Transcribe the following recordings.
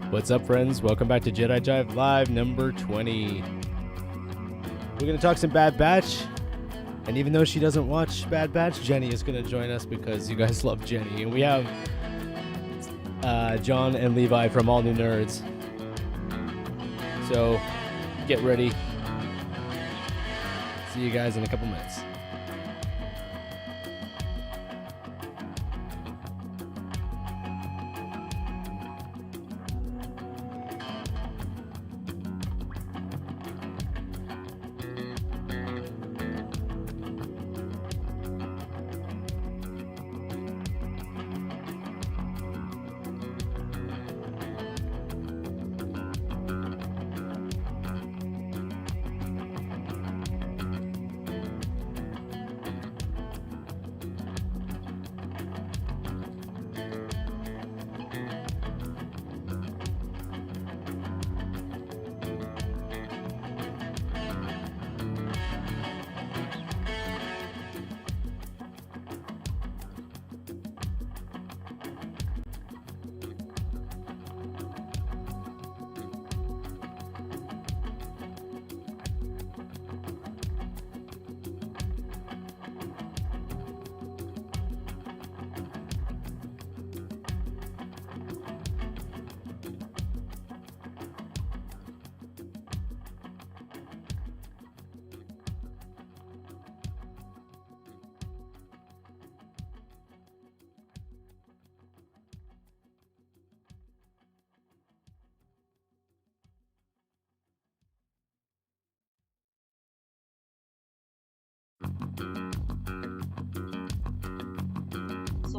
What's up, friends? Welcome back to Jedi Jive Live number 20. We're going to talk some Bad Batch. And even though she doesn't watch Bad Batch, Jenny is going to join us because you guys love Jenny. And we have John and Levi from All New Nerds. So get ready. See you guys in a couple minutes.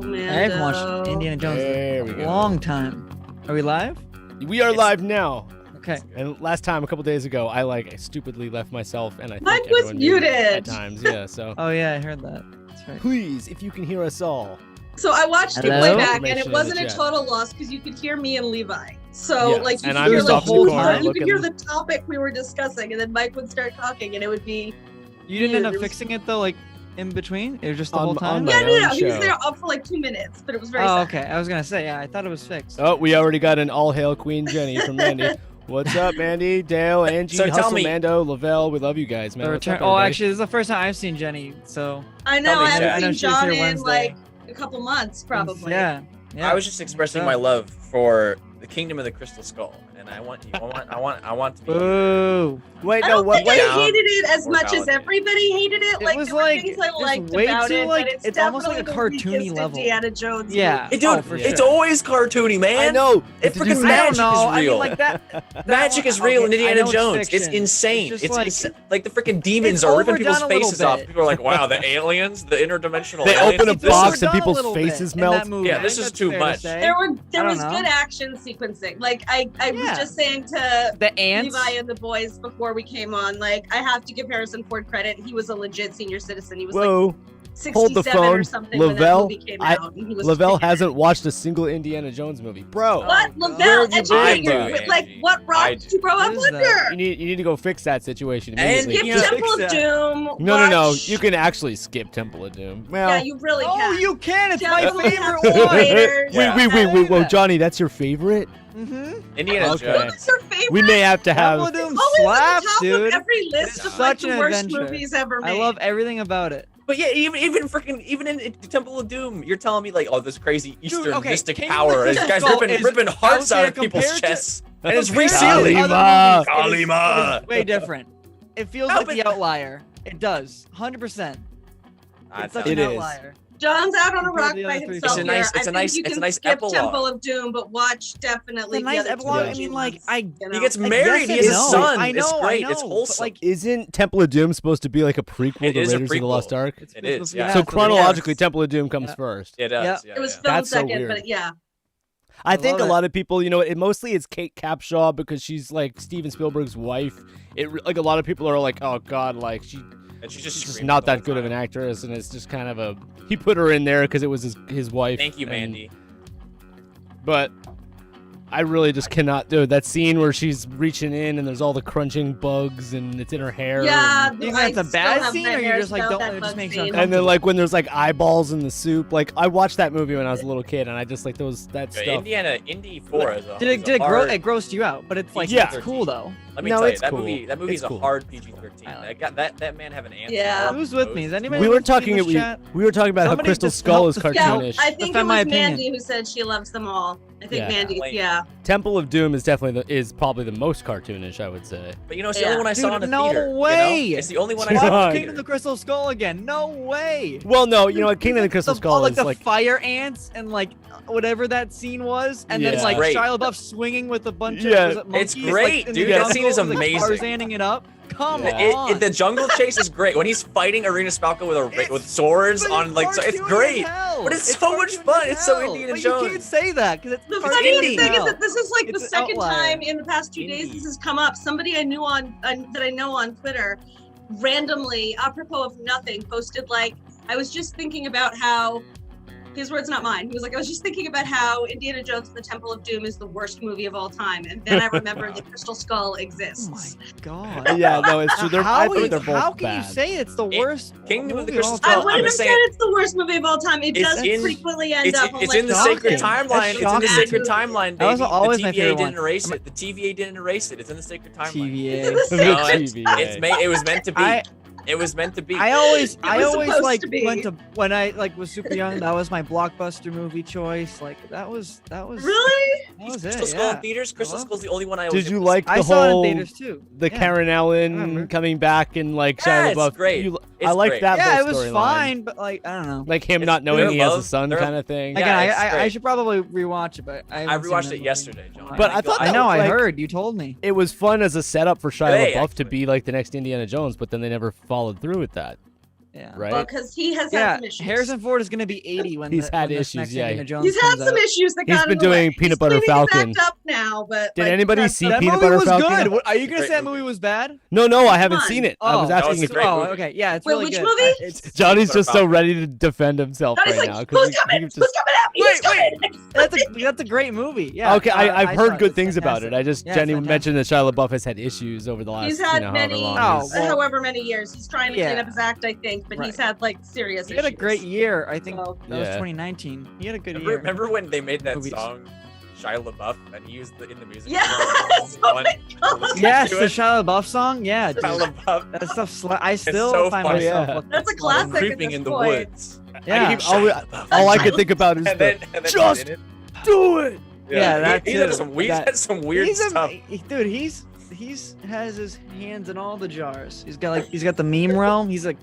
I haven't watched Indiana Jones in a long time. Are we live? We are live now. Okay. And last time, a couple days ago, I stupidly left myself, and I think Mine was everyone muted muted at times. Yeah, so Oh yeah, I heard that. That's right. please, if you can hear us all. So I watched it Hello? playback, and Information it in wasn't the a chat. total loss because you could hear me and Levi. So Yeah, like you and could I'm hear just the off in the whole corner time. You could hear looking- the topic we were discussing, and then Mike would start talking, and it would be. You didn't end up It was- fixing it though, like in between? It was just the On- whole time? on my Yeah, no. own He was show. there up for like 2 minutes, but it was very. Oh, sad. okay. I was gonna say, yeah, I thought it was fixed. Oh, we already got an all hail Queen Jenny from Mandy. What's up, Mandy, Dale, Angie, So tell Hustle, me- Mando, Lavelle? We love you guys, man. The What's return. up, Oh, everybody? actually, this is the first time I've seen Jenny, so I know. Tell me, I Sarah. haven't I know seen she was John here in Wednesday. like a couple months, probably. Yeah. Yeah. I was just expressing my love for the Kingdom of the Crystal Skull, and I want you. I want to be. Boo. Wait, I no, don't what? think Wait, I hated it as or much as validated. everybody hated it. It Like was there were like things I just liked way about too, it, like, but it's almost like a definitely the cartoony weakest level. Indiana Jones. Yeah. movie. Hey, dude, Oh, for it's sure. always cartoony, man. I know. It Did you freaking see- I magic don't know. is I real. mean, like that Magic is real in okay, I Indiana know Jones. It's fiction. insane. It's It's, just like- like the freaking demons it's are ripping people's overdone a little faces off. bit. People are like, "Wow, the aliens, the interdimensional They aliens." open a It's box and overdone a people's little bit faces in melt. that movie. Yeah, I this think is that's too fair to much. say. There I was don't good know. action sequencing. Like I was Yeah. just saying to The ants. Levi and the boys before we came on, like I have to give Harrison Ford credit. He was a legit senior citizen. He was Whoa. like 67 Hold the phone. or something when that Lavelle, movie came out. And he was Lavelle kicking hasn't watched a single Indiana Jones movie, bro. Oh, What? God. Lavelle, Where have you educate been, your- bro? like what rock I did you grow up What is that? under? You need to go fix that situation And immediately. Skip you know- Temple of Fix that. Doom. No. watch- You can actually skip Temple of Doom. Well, Yeah, you really Oh, can. you can. It's my Definitely favorite have one. Raiders. Yeah. wait. Whoa, Johnny, that's your favorite? Mm-hmm. Indiana Okay. Jones. What's your favorite? We may have to Temple have. of Doom Always slaps, at the top dude. of every list It's of like such the an worst adventure. movies ever made. I love everything about it. But yeah, even in Temple of Doom, you're telling me like, oh, this crazy Eastern okay, mystic Kingdom power. of This the guy's Skull ripping is- hearts I out would of say people's compared to- chests, and it's compared to resealing. Kalima. other movies, Kalima. it is way different. It feels No, like but- the outlier. It does. 100%. It's such It an is. outlier. John's out on a rock the by other three himself films. here. It's a nice you can nice skip epilogue. Temple of Doom, but watch definitely It's a nice the other two epilogue. I OG mean, like, ones, I- you know? He gets Like, married. yes He and has a no. son. I know, It's great. I know, It's but, wholesome. like, Isn't Temple of Doom supposed to be like a prequel It to is a Raiders of the Lost prequel. Ark? It is, yeah, yeah. So it's- chronologically, yes. Temple of Doom comes Yeah. first. It does. Yeah. Yeah, It was yeah. filmed That's so second, weird. but yeah. I think a love it. lot of people, mostly it's Kate Capshaw because she's like Steven Spielberg's wife. Like a lot of people are like, oh god, like And she's she's just screaming not the whole that good of an time. actress, and it's just kind of he put her in there because it was his wife. Thank you, and- Mandy. But I really just cannot do it. That scene where she's reaching in and there's all the crunching bugs and it's in her hair. Yeah, and- You think I that's a still bad have scene, or you nightmares just like about don't? that It just bug makes you scene. And then uncomfortable. like when there's like eyeballs in the soup, like I watched that movie when I was a little kid, and I just like that stuff. Indy 4 is a Did is it a hard, it grossed you out? But it's like Yeah. it's cool though. Let me No, tell you, it's that cool. movie It's is cool. a hard PG-13. I That man have an answer. Yeah. Who's with me? Is anybody? We were with me in talking this we chat? were talking about Somebody how Crystal just Skull is help- Yeah, cartoonish. I think it Defend was my opinion. Mandy who said she loves them all. I think Yeah. Mandy, Lame. yeah. Temple of Doom is definitely is probably the most cartoonish, I would say. But it's the Yeah. only one I saw in Dude, the no theater. way. It's the only one I Watch saw in the Watch theater. Kingdom of the Crystal Skull again. No way. Well, no, King of the Crystal Skull like is the like fire ants and like whatever that scene was, and Yeah. then like Great. Shia LaBeouf swinging with a bunch Yeah. of was it It's monkeys, great, like, in the dude. That scene is jungle, like, amazing. Tarzaning it up. Come Yeah. on. The jungle chase is great when he's fighting Arena Falco with swords But on like so it's cartoony great. as hell. But it's so much cartoony fun. as It's so hell. Indiana But you can't Jones. say that because it's The cartoony funniest as thing is hell. that this is like the It's an second outlier. time in the past 2 days this has come up. Somebody I knew that I know on Twitter randomly, apropos of nothing, posted like, I was just thinking about how, his words, not mine. He was like, I was just thinking about how Indiana Jones and the Temple of Doom is the worst movie of all time. And then I remembered the Crystal Skull Oh exists. my god. yeah, no, it's true. I think they're both how can you bad. say it's the worst Kingdom of the movie of all Crystal I Skull, time? wouldn't I'm have just said saying- it's the worst movie of all time. It It's does in- frequently end It's up on in like the shocking. sacred That's timeline. It's in the shocking. sacred timeline, That was baby. always The my TVA favorite didn't one. erase it. The TVA didn't erase it. It's in the sacred timeline. TVA. It's The the No, sacred TVA. It was meant to be. I- It was meant to be. I always supposed like to be. went to when I like was super young. That was my blockbuster movie choice. Like that was Really? that was Crystal it. Skull Yeah. in theaters. Crystal Hello? Skull's the only one I. Did you like the I saw it in whole theaters too. the Yeah. Karen Ellen remember. coming back and like Yeah, Shia it's LaBeouf? great. I It's like great. that. Yeah, whole it was storyline. fine, but like I don't know. Like him It's- not knowing they're he has a love- son, they're- kind of thing. Yeah, Again, it's I great. should probably rewatch it, but I haven't seen rewatched that it movie. yesterday, John. But I thought I that know. was, I like- heard you told me. It was fun as a setup for Shia Hey, LaBeouf to actually. be like the next Indiana Jones, but then they never followed through with that, Yeah. right? Well, because he has had Yeah, some issues. Harrison Ford is gonna be 80 when He's had when this issues, next yeah. Indiana Jones He's had comes some out. issues that He's got been in the way. doing Peanut He's Butter cleaning his Falcon. act up now, but Did like, anybody that's see not- That Peanut movie Butter was Falcon? good. Are you gonna Great say that movie. movie was bad? No, I haven't Come on. seen it. I was Oh, asking was a if great oh, movie. okay. Yeah, it's Wait, really which good. movie? It's Johnny's Peanut Butter just so Falcon. ready to defend himself Johnny's right like, now. 'cause who's he coming? keeps Who's just- coming at me? Who's coming? that's a great movie. Yeah. Okay, I've I saw heard it. good It's things about it. fantastic. I just Yeah, Jenny it's mentioned that Shia LaBeouf has had issues over the last, He's had however many, long. Oh, he's- well- however many years. He's trying to clean Yeah. up his act, I think, but he's Right. had like serious He issues. had a great year. I think So- that was Yeah. 2019. He had a good year. Remember when they made that Movies. song, Shia LaBeouf, and he used in the music? Yes! Oh my God. Yes, Do the it. Shia LaBeouf song. Yeah, dude. Shia LaBeouf That stuff. I still so find funny. myself. Yeah. looking That's a at classic. it. creeping this in the point. woods. Yeah. all I could think about is And the, then Just he did it. do it. Yeah, that he's had too. some weird, That- had some weird He's a- stuff. dude, he's has his hands in all the jars. He's got the meme realm. He's like,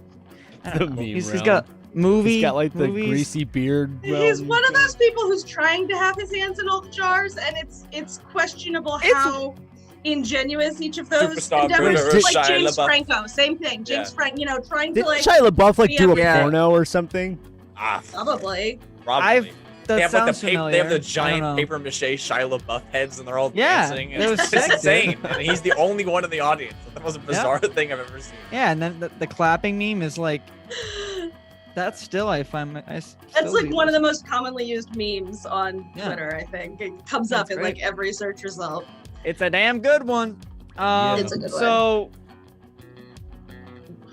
I don't The know. meme He's realm. got movie. He's got like the movies. greasy beard. He's realm. one of those people who's trying to have his hands in all the jars, and it's questionable It's- how ingenuous each of those Superstar endeavors. Bruno, Like Shia James LaBeouf. Franco, same thing. James Yeah. Franco, trying to Didn't like Shia LaBeouf like do a Yeah. porno or something? Ah, probably. probably. That They have like sounds the paper, familiar. they have the I don't giant know. paper mache Shia LaBeouf heads, and they're all Yeah, dancing. it was It's sick, dude. insane, and he's the only one in the audience. It's the most bizarre thing I've ever seen. Yeah, and then the clapping meme is like that's still I find That's like one of the most commonly used memes on Yeah. Twitter, I think. It comes That's up in great. like every search result. It's a damn good one. It's a good one. So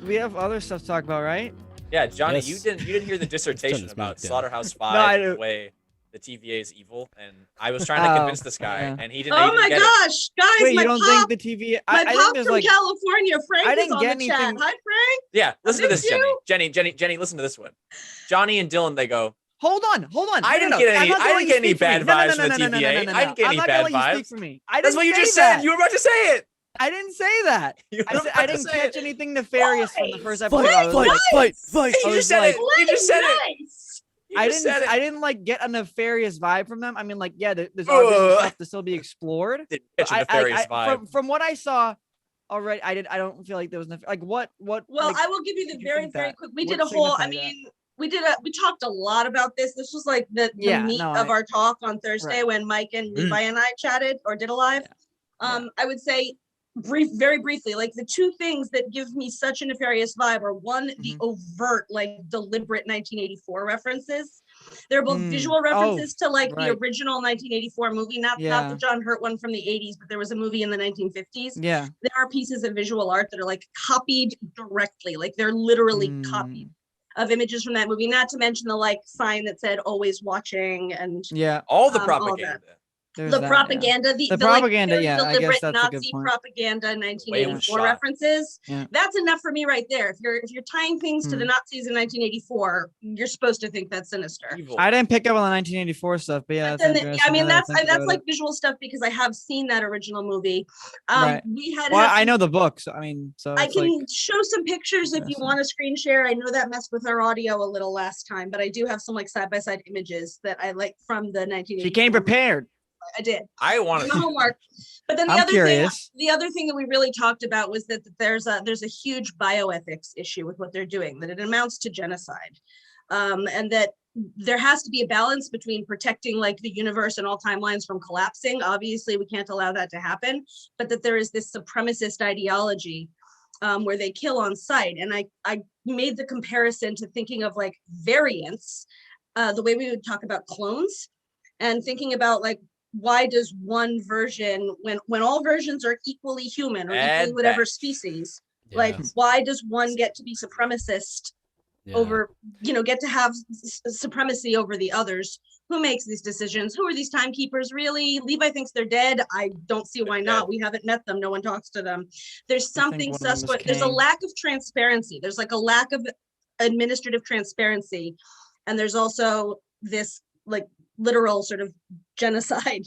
we have other stuff to talk about, right? Yeah, Johnny, Yes. you didn't hear the dissertation this about mic down. Slaughterhouse I Five, do. the way the TVA is evil, and I was trying to Oh, convince this guy, yeah. and he didn't. Oh he didn't my get it. gosh, guys! Wait, my you don't pop, think the TV? my I think pop there's from like California, Frank, I is didn't on get the chat. anything- Hi, Frank. Yeah, listen to miss this, you. Jenny, listen to this one. Johnny and Dylan, they go, hold on. I didn't get any- I didn't get any bad vibes from the TVA. I didn't get any bad vibes. For me. "That's what you just said. You were about to say it. I didn't say that. You were I said about I to didn't say catch it. anything nefarious from the first episode. Fight, I was fight, like, fight, fight. You I just was said like, it. You just said it. Nice. I just didn't said it. I didn't like get a nefarious vibe from them. I mean, like, yeah, there's obviously stuff to still be explored. Didn't But catch a nefarious vibe. from what I saw already, I don't feel like there was like what. Well, like, I will give you the did you very, think very that quick. We would did a whole. I signify that? mean, we talked a lot about this. This was like the Yeah, meat no, of our talk on Thursday Right. when Mike and Mm. Levi and I chatted or did a live. Yeah. I would say very briefly, like the two things that give me such a nefarious vibe are one, the overt, like deliberate 1984 references. They're both visual references to like the right. original 1984 movie, not Yeah. the John Hurt one from the 80s, but there was a movie in the 1950s. Yeah. There are pieces of visual art that are like copied directly, like they're literally copied of images from that movie, not to mention the like sign that said always watching and Yeah. All the all propaganda. There's the that, propaganda, yeah. the propaganda, like, yeah, I deliberate guess that's a good Nazi point. propaganda, Way it was 1984 shot. references. Yeah. That's enough for me right there. If you're tying things to the Nazis in 1984, you're supposed to think that's sinister. Evil. I didn't pick up on the 1984 stuff, but yeah, But that's then interesting. I mean, now that I think that's about like it. visual stuff because I have seen that original movie. Right. We had. Well, have I some- know the books. I mean, so I it's can like, show some pictures if you want to screen share. I know that messed with our audio a little last time, but I do have some like side-by-side images that I like from the 1984. she came prepared. I did. I want My homework. But then the I'm other curious. thing, the other thing that we really talked about was that there's a huge bioethics issue with what they're doing, that it amounts to genocide. And that there has to be a balance between protecting like the universe and all timelines from collapsing. Obviously, we can't allow that to happen, but that there is this supremacist ideology where they kill on sight. And I made the comparison to thinking of like variants, the way we would talk about clones, and thinking about like, why does one version, when all versions are equally human or equally whatever species, like why does one get to be supremacist over, get to have supremacy over the others? Who makes these decisions? Who are these timekeepers really? Levi thinks they're dead. I don't see why not. We haven't met them. No one talks to them. There's something suspect. There's a lack of transparency. There's like a lack of administrative transparency. And there's also this like literal sort of genocide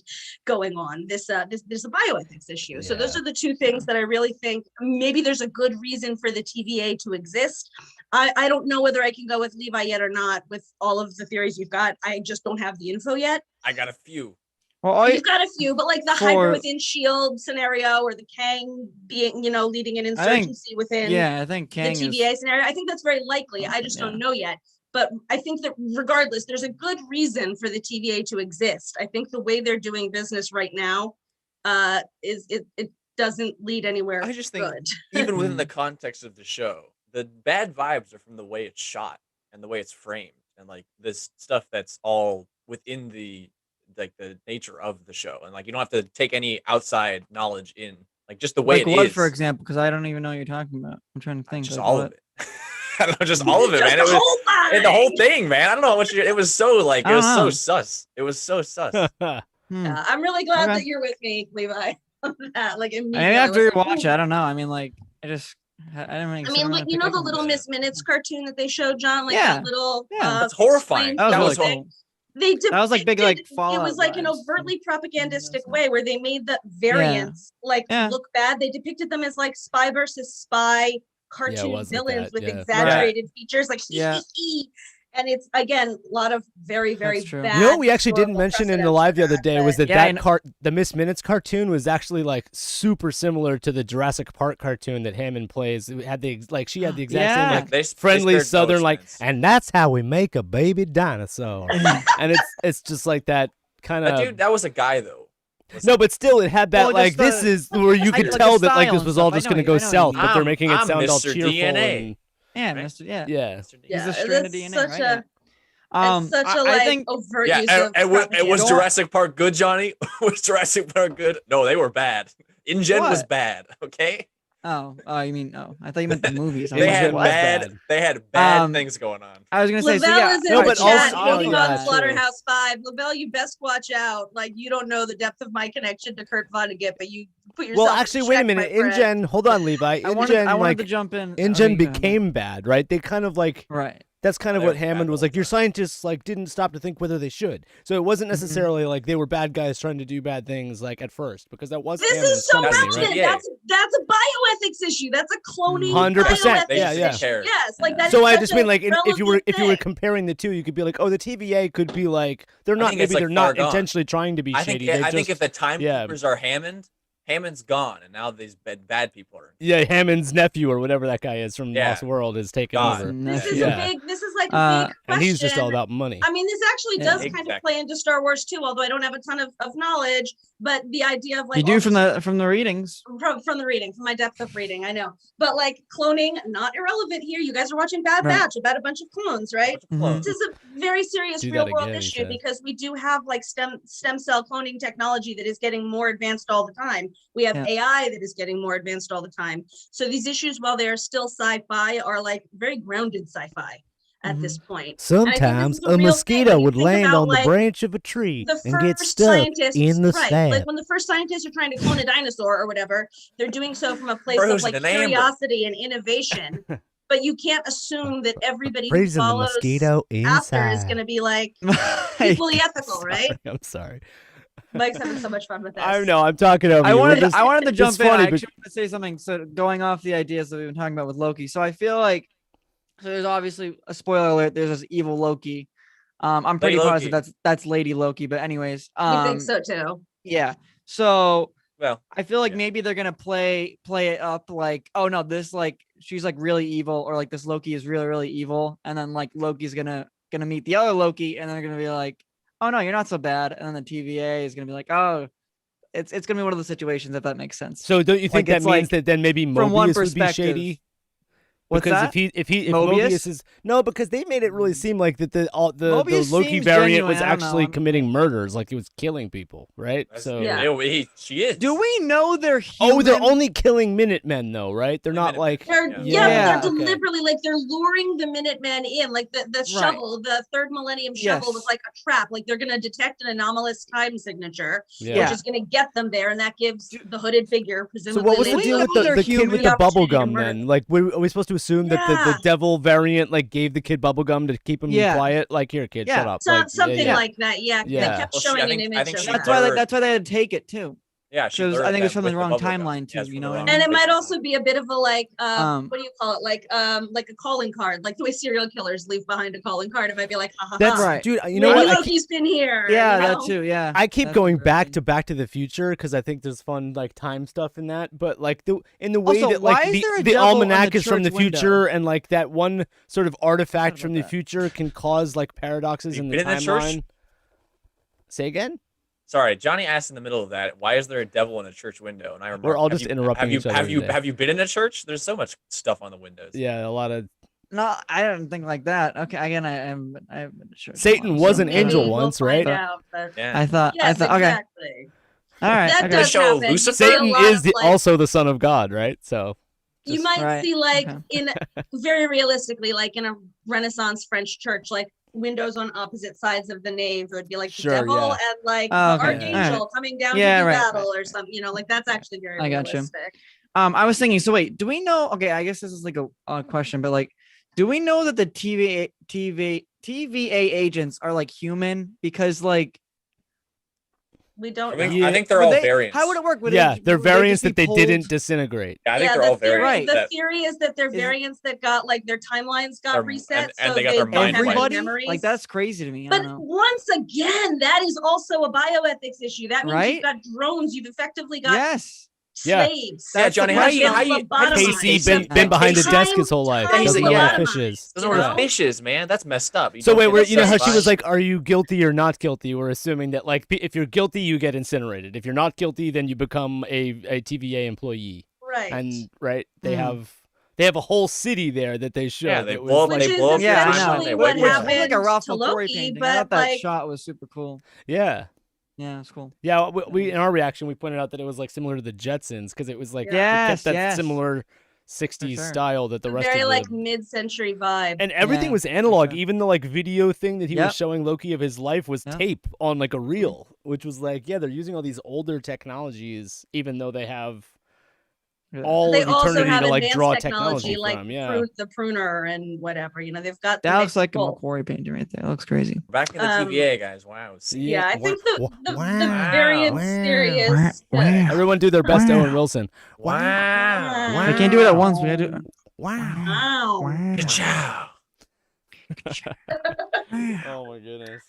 going on. There's a bioethics issue. So those are the two things that I really think maybe there's a good reason for the TVA to exist. I don't know whether I can go with Levi yet or not with all of the theories you've got. I just don't have the info yet. I got a few. Well, you've got a few, but like the Hydra within S.H.I.E.L.D. scenario or the Kang being, leading an insurgency within I think Kang the TVA scenario, I think that's very likely. I just don't know yet. But I think that regardless, there's a good reason for the TVA to exist. I think the way they're doing business right now it doesn't lead anywhere. I just think good. Even within the context of the show, the bad vibes are from the way it's shot and the way it's framed and like this stuff that's all within the nature of the show. And like you don't have to take any outside knowledge in, like just the way like it what, is. for example, because I don't even know what you're talking about. I'm trying to think. Just like all what? of it. I don't know, just all of it, man. Just It was the whole thing, man. I don't know what it was so like. It was so sus. It was so sus. I'm really glad that you're with me, Levi. Like immediately. Maybe after you watch it, I don't know. I mean, like I didn't really. I mean, like you know the Little Miss Minutes cartoon that they showed, John, like Yeah. that little. That's horrifying. That was really cool. They did. That was like big, like It Fallout was like an vibes. overtly propagandistic way where they made the variants look bad. They depicted them as like spy versus spy cartoon villains with exaggerated features, like and it's again a lot of very bad. You know what we actually didn't mention in the live the other day was that the Miss Minutes cartoon was actually like super similar to the Jurassic Park cartoon that Hammond plays. It had she had the exact same like friendly Southern like, and that's how we make a baby dinosaur. And it's just like that kind of. Dude, that was a guy though. No, but still, it had that this is where you could tell that like this was all just going to go south, but they're making it sound all cheerful. DNA. Yeah. He's a strand of DNA. Such right? it's such a I think, overt use of and was Jurassic Park good, Johnny? Was Jurassic Park good? No, they were bad. InGen was bad. Okay. Oh, you mean I thought you meant the movies. They had bad things going on. I was gonna say, Lavelle is in the chat hating on true. Slaughterhouse 5. Lavelle, you best watch out. Like you don't know the depth of my connection to Kurt Vonnegut, but you put yourself. Well, actually, wait a minute. InGen, hold on, Levi. I wanted to jump in. InGen became bad, right? They kind of like That's kind of They what were bad Hammond the was whole like. Your time. scientists like didn't stop to think whether they should. So it wasn't necessarily like they were bad guys trying to do bad things like at first, because that was This Hammond's is so company, That's right? relevant. TVA. That's a bioethics issue. That's a cloning 100%. bioethics Yeah, yeah. issue. Yes, like that. So is I such just a mean like if you were relevant thing. comparing the two, you could be like, oh, the TVA could be like they're I not think it's, maybe like, they're far not gone. intentionally trying to be I think shady. They I think just if the timekeepers are Hammond's gone, and now these bad people are. yeah, Hammond's nephew or whatever that guy is from Yeah. Lost World is taking God. over. This is Yeah. a big. This is like a big question. And he's just all about money. I mean, this actually Yeah. does kind of Exactly. play into Star Wars too, although I don't have a ton of knowledge. But the idea of like You do all from the readings. from the reading, from my depth of reading, I know. But like cloning, not irrelevant here. You guys are watching Bad Right. Batch about a bunch of clones, right? Mhm. This is a very serious Do real that world again, he issue said. because we do have like stem cell cloning technology that is getting more advanced all the time. We have Yeah. AI that is getting more advanced all the time. So these issues, while they are still sci-fi, are like very grounded sci-fi at this point. Sometimes is a real thing when you think about, like, branch of a tree The first scientists, right? Like when the first scientists are trying to clone a dinosaur or whatever, they're doing so from a place of Frozen like in amber. curiosity and innovation. But you can't assume that everybody who Freezing the follows mosquito after is inside. going to be like equally ethical, right? I'm sorry. Mike's having so much fun with this. I know. I'm talking over I you. We're wanted, just- I wanted to it's jump in. funny, I but- actually want to say something. So going off the ideas that we've been talking about with Loki. So I feel like, so there's obviously a spoiler alert. There's this evil Loki. I'm pretty Lady positive Loki. that's Lady Loki. But anyways, You think so too? yeah. So Well, I feel like Yeah. maybe they're gonna play it up like, oh no, this like she's like really evil, or like this Loki is really evil, and then like Loki's gonna meet the other Loki, and they're gonna be like, oh no, you're not so bad, and then the TVA is gonna be like, oh, it's gonna be one of those situations, if that makes sense. So don't you think Like, that it's means like, that then maybe from one Mobius would be perspective. shady? What's Because that? if Mobius? Mobius is no, because they made it really seem like that the Mobius Loki seems variant genuine, was I don't know, actually I'm- committing murders, like he was killing people, right? that's- So Yeah. she is. Do we know they're human? oh, they're only killing Minutemen though, right? They're not Minutemen. like They're Yeah. yeah, they're okay. deliberately like they're luring the Minutemen in, like the Right. shovel, the third millennium shovel was Yes. like a trap. Like they're gonna detect an anomalous time signature, Yeah. which is gonna get them there, and that gives the hooded figure So presumably. what was the like, deal with know the they're kid with human. the The bubble opportunity to gum murder. then? Like, are we supposed to assume that the Yeah. devil variant like gave the kid bubble gum to keep him Yeah. quiet? Like, here, kid, Yeah. shut up. So, Like, something yeah. like that, yeah. They Yeah. kept Well, showing I an think image she of That's that. why learned- that's why they had to take it too. Yeah, she Shows- I lured think it's them from the with wrong bubble gum. timeline, too, Yeah, it's you from know the what I wrong mean? And it might place. also be a bit of a like, what do you call it? Like a calling card, like the way serial killers leave behind a calling card. It might be like, ha ha That's ha. Right. dude. You know Maybe what? Loki's been here. Yeah, you that know? too. Yeah. I keep That's going interesting. back to the Future because I think there's fun like time stuff in that. But like in the way Also, that why like is there a the devil on almanac the is from the church window? future, and like that one sort of artifact about from the that. future can cause like paradoxes Have in you the been in the church? timeline. Say again. Sorry, Johnny asked in the middle of that, why is there a devil in a church window? And I remember We're all just interrupting each other today. Have you been in a church? There's so much stuff on the windows. Yeah, a lot of No, I don't think like that. Okay, again, I haven't been to church. in a Satan while, was so an Maybe angel maybe- we'll once, find right? out, but- Yeah. I thought. Yes, Okay. exactly. All right. That okay. does show happen. You Lucifer? see a Satan lot is of, the, like, also the son of God, right? So you just- might Right, see like okay. in very realistically, like in a Renaissance French church, like windows on opposite sides of the nave. It would be like the Sure, devil yeah. and like Oh, the okay. archangel Alright. coming down Yeah, to do right, battle right, or something. You know, like that's actually very I gotcha. realistic. I was thinking. So wait, do we know? Okay, I guess this is like a question, but like, do we know that the TVA agents are like human? Because like, We don't I, mean, know. I think they're would all they- variants. How would it work? Would yeah, they, they're would they just variants be that they pulled- didn't disintegrate. Yeah, I think Yeah, they're the all theory, variants. the that- theory is that they're Is- variants that got like their timelines got Their- reset, and so they got their don't mind have any wiped. Everybody, memories. like that's crazy to me. I But don't know. once again, that is also a bioethics issue. That means Right? you've got drones. You've effectively got Yes. Yeah. slaves. Yeah, Johnny, how do you- Casey Time been behind a desk time- his whole life. time Doesn't to know what a lobotomize, fish is. Those are you know? fishes, man. That's messed up. So don't wait, get you know how she was satisfied. like, "Are you guilty or not guilty?" We're assuming that like if you're guilty, you get incinerated. If you're not guilty, then you become a TVA employee. Right. And right, they Hmm. have a whole city there that they showed. Yeah, they that was, blow up- Which they is blow up your Yeah, I know. essentially timeline. They what wipe your happened It's like a Ralph to McQuarrie Loki, painting. I but thought that like shot was super cool. yeah. Yeah, it's cool. Yeah, we in our reaction we pointed out that it was like similar to the Jetsons because it was like Yeah. it kept that Yes, yes. similar 60s sure. style that the rest very of like the mid-century vibe. and everything Yeah, was for analog. sure. Even the like video thing that he Yep. was showing Loki of his life was Yep. tape on like a reel, which was like, yeah, they're using all these older technologies, even though they have all They of also eternity have to like advanced draw technology, technology like from. Yeah. Fruit the pruner and whatever. You know, they've got That looks like a both. Macquarie painting right there. That looks crazy. Back in the TVA, guys. Wow. See? Yeah, I think the Wow. variant Wow. serious. Everyone do their best, Wow. Owen Wilson. Wow. We can't do it at once. We gotta do. Wow. Wow. Ka-chow. Oh my goodness.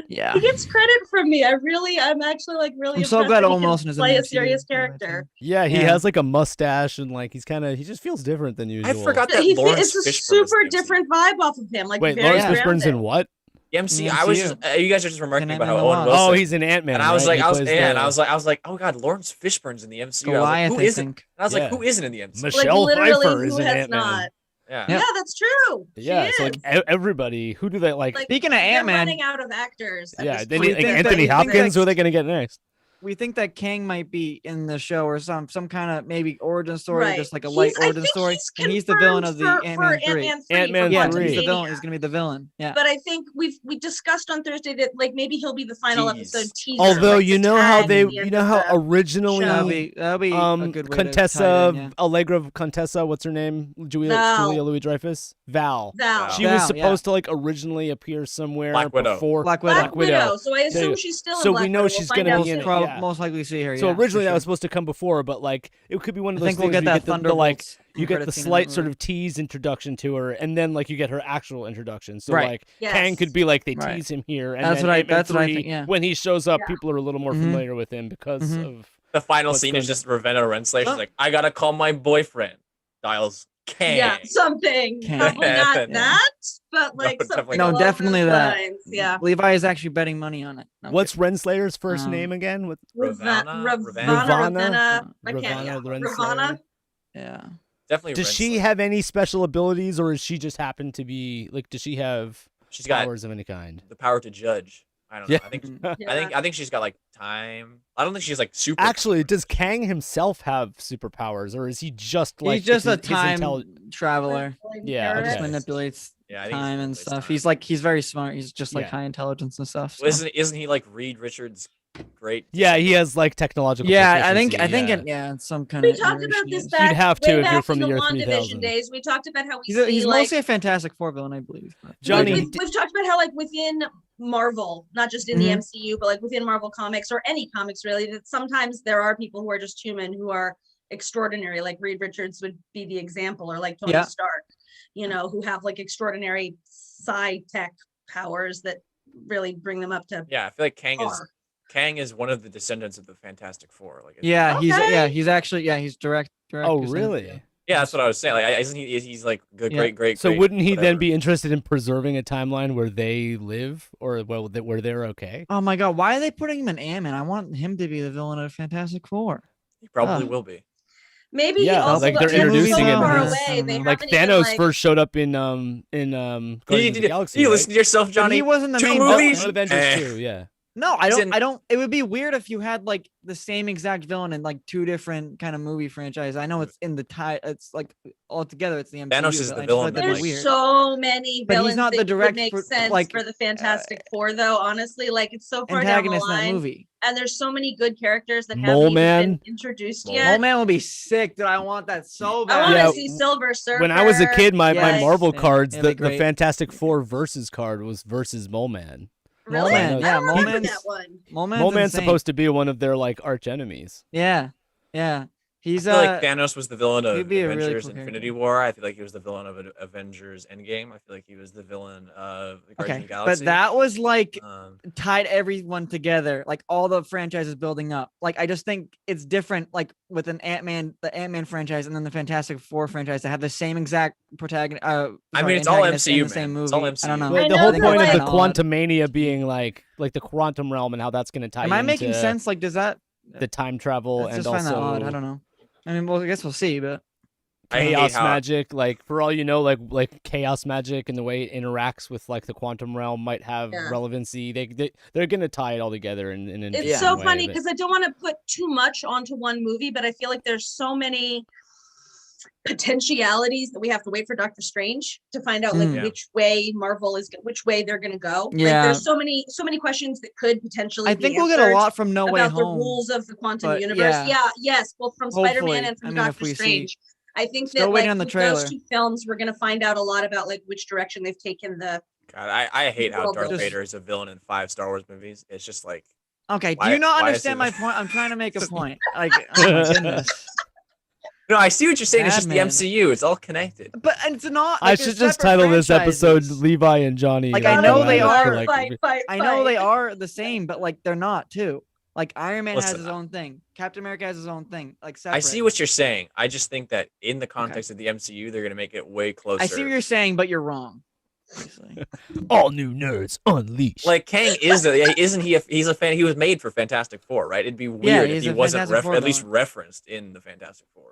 Yeah. He gets credit from me. I'm actually like really I'm so impressed glad that he Owen can Wilson is in play the a serious MCU. character. Yeah, he Yeah. has like a mustache and like he just feels different than usual. I forgot that It's Lawrence a Fishburne was super in the MCU. different vibe off of him. Like Wait, very Lawrence Fishburne's in grounded. what? The MC. In the I was MCU. just. You guys are just remarking about how Ant-Man and the Owen Wasp. Wilson. Oh, he's in Ant-Man, And I was right? like, He plays and the- I was like, oh god, Lawrence Fishburne's in the MCU. Goliath, I was like, who I isn't? And think. I was like, Yeah. who isn't in the MCU? Michelle literally, Pfeiffer is who in has Ant-Man. not? Yeah. Yeah. Yeah, that's true. Yeah, She so like is. everybody, who do they like? Like, Speaking of they're Ant-Man, running out of actors. at yeah, this they point. need like think that- Anthony you think Hopkins. that- Who are they gonna get next? we think that Kang might be in the show or some kind of maybe origin story, Right. just like a light I origin think story. he's And he's the villain of confirmed the for Ant-Man 3. Ant-Man 3. Ant-Man for Yeah, three. he's the Quantumania. villain. He's gonna be the villain. Yeah. But I think we discussed on Thursday that like maybe he'll be the final Tease. episode teaser. Although like, you the know how tag they, at the you end know of how the originally, show. That'll be a good way to tie Contessa, it in, yeah. Allegra Contessa, what's her name? Julia Val. Louis-Dreyfus, Val. Val. She Val, was yeah. supposed to like originally appear somewhere Black Widow. before Black Widow. Black Widow. So I There you assume go. she's still So in we Black know Widow. she's We'll gonna find be out in it, soon. yeah. Most likely see her. So yeah, for originally that sure. was supposed to come before, but like it could be one of I those think we'll things get where you that get the like Thunderbolts you get the credit scene in slight that sort movie. of tease introduction to her, and then like you get her actual introduction. So Right. like Yes. Kang could be like they Right. tease him here, and That's then what I- Ant-Man that's what I 3, think, yeah. when he shows up, Yeah. people are a little more Mhm. familiar with him because Mhm. of The final What's scene going is just Ravenna Renslayer. She's Oh. like, I gotta call my boyfriend. Dials Kang. Yeah, something. Kang. Probably not Yeah. that, but like No, something definitely No, along definitely those that. lines. Yeah. Levi is actually betting money on it. No, I'm what's Renslayer's first Um, name again? What Ravana? Ravenna. I can't. Ravana Yeah. Renslayer? Ravana. kidding. Yeah. Definitely. Does she Renslayer. have any special abilities, or is she just happen to be like? Does she have She's got powers of any kind? the power to judge. I don't know. Yeah. I think. Yeah. I think she's got like time. I don't think she's like super. Actually, does Kang himself have superpowers, or is he just like He's just a his time intelli- traveler. Yeah, He just okay. manipulates Yeah, I think time he and manipulates stuff. time. He's very smart. He's just like Yeah. high intelligence and stuff. Well, so. isn't he like Reed Richards' great? Yeah, he has like technological. Yeah, I think proficiency, it's some kind We of. talked about this You'd back, have to way if you're back from in the year WandaVision 3000. days. We talked about how we He's, see he's like mostly a Fantastic Four villain, I believe. but- Johnny, we've talked about how like within Marvel, not just in the Mhm. MCU, but like within Marvel comics or any comics really, that sometimes there are people who are just human who are extraordinary. Like Reed Richards would be the example, or like Tony Yeah. Stark, you know, who have like extraordinary sci-tech powers that really bring them up to Yeah, I feel like Kang is par. Kang is one of the descendants of the Fantastic Four. Like, Yeah, Okay. he's actually he's direct. Oh, descendant. really? yeah, that's what I was saying. Like, isn't he? He's like good, Yeah. great. So wouldn't he then whatever. be interested in preserving a timeline where they live, or where they're okay? Oh my god, why are they putting him in Ant-Man? I want him to be the villain of Fantastic Four. He probably Oh. will be. Maybe Yeah, also like they're they're introducing so him far as- away. They Like haven't even, Thanos like, first showed up in Guardians of the Galaxy. You right? listen to yourself, But Johnny. he wasn't the Two main movies? villain. Avengers Eh. 2, yeah. No, I He's don't. in- I don't. It would be weird if you had like the same exact villain in like two different kind of movie franchises. I know it's in the tie. It's like all together. It's the MCU. Thanos is but the I just feel villain like that, that'd There's be like- weird. so many But he's villains not the that direct would make pro- sense like, for the Fantastic Four, though. Honestly, like it's so far down the Antagonist in that line, movie. and there's so many good characters that Mole haven't even Man. been introduced Mole yet. Mole Man will be sick, dude. I want that so I bad. want to Yeah, see Silver Surfer. When I was a kid, my Yes. Marvel Yeah, cards, it'd be the great. Fantastic Four versus card was versus Mole Man. Really? Mole Man, I yeah, don't Mole remember Man's- that one. Mole Mole Man's insane. supposed to be one of their like arch enemies. Yeah, yeah. He's I feel like Thanos was the villain of he'd be a really Avengers cool Infinity character. War. I feel like he was the villain of Avengers Endgame. I feel like he was the villain of the Guardians okay, of the Galaxy. but that was like Um, tied everyone together, like all the franchises building up. Like I just think it's different, like with an Ant-Man, the Ant-Man franchise, and then the Fantastic Four franchise that have the same exact protagonist. I mean, it's all antagonist in MCU, the same man. It's movie. all I don't know. MCU. Well, I the know, whole but, point of the like- Quantumania being like the quantum realm and how that's going to tie Am I into making sense? Like, does that? the time travel I and just find that odd. I also don't know. I mean, well, I guess we'll see, but I hate chaos how- magic. Like for all you know, like chaos magic and the way it interacts with like the quantum realm might have Yeah. relevancy. They're going to tie it all together in an It's interesting so way, funny but- because I don't want to put too much onto one movie, but I feel like there's so many potentialities that we have to wait for Doctor Strange to find out like Mm. Yeah. which way which way they're gonna go. Like Yeah. there's so many questions that could potentially I be think we'll get a answered lot from No Way about the Home. rules of the quantum but universe. yeah. Yes, both from Hopefully. Spider-Man and I from mean, if Doctor we see- Strange. I think Still that waiting like on the with those trailer. 2 films, we're gonna find out a lot about like which direction they've taken the. God, I hate how World Darth building. Vader is a villain in 5 Star Wars movies. It's just like, Okay, do Why- you not why is understand he my the- point? I'm trying to make a point. Like, oh my goodness. no, I see what you're saying. It's just the Madman. MCU. It's all connected. But it's not. I Like, they're should just separate title this episode franchises. Levi and Johnny. Like, I know go they at it are- for, like, Fight, I know they are the same, but like they're not too. Like Iron Man has Listen, his own thing. Captain America has his own thing. Like separate. I see what you're saying. I just think that in the context of the MCU, they're gonna make it way closer. I see what you're saying, but you're wrong. Obviously. all new nerds unleashed. Like Kang isn't he? He's a fan. He was made for Fantastic Four, right? It'd be weird if he's he a wasn't Fantastic Four at least villain. referenced in the Fantastic Four.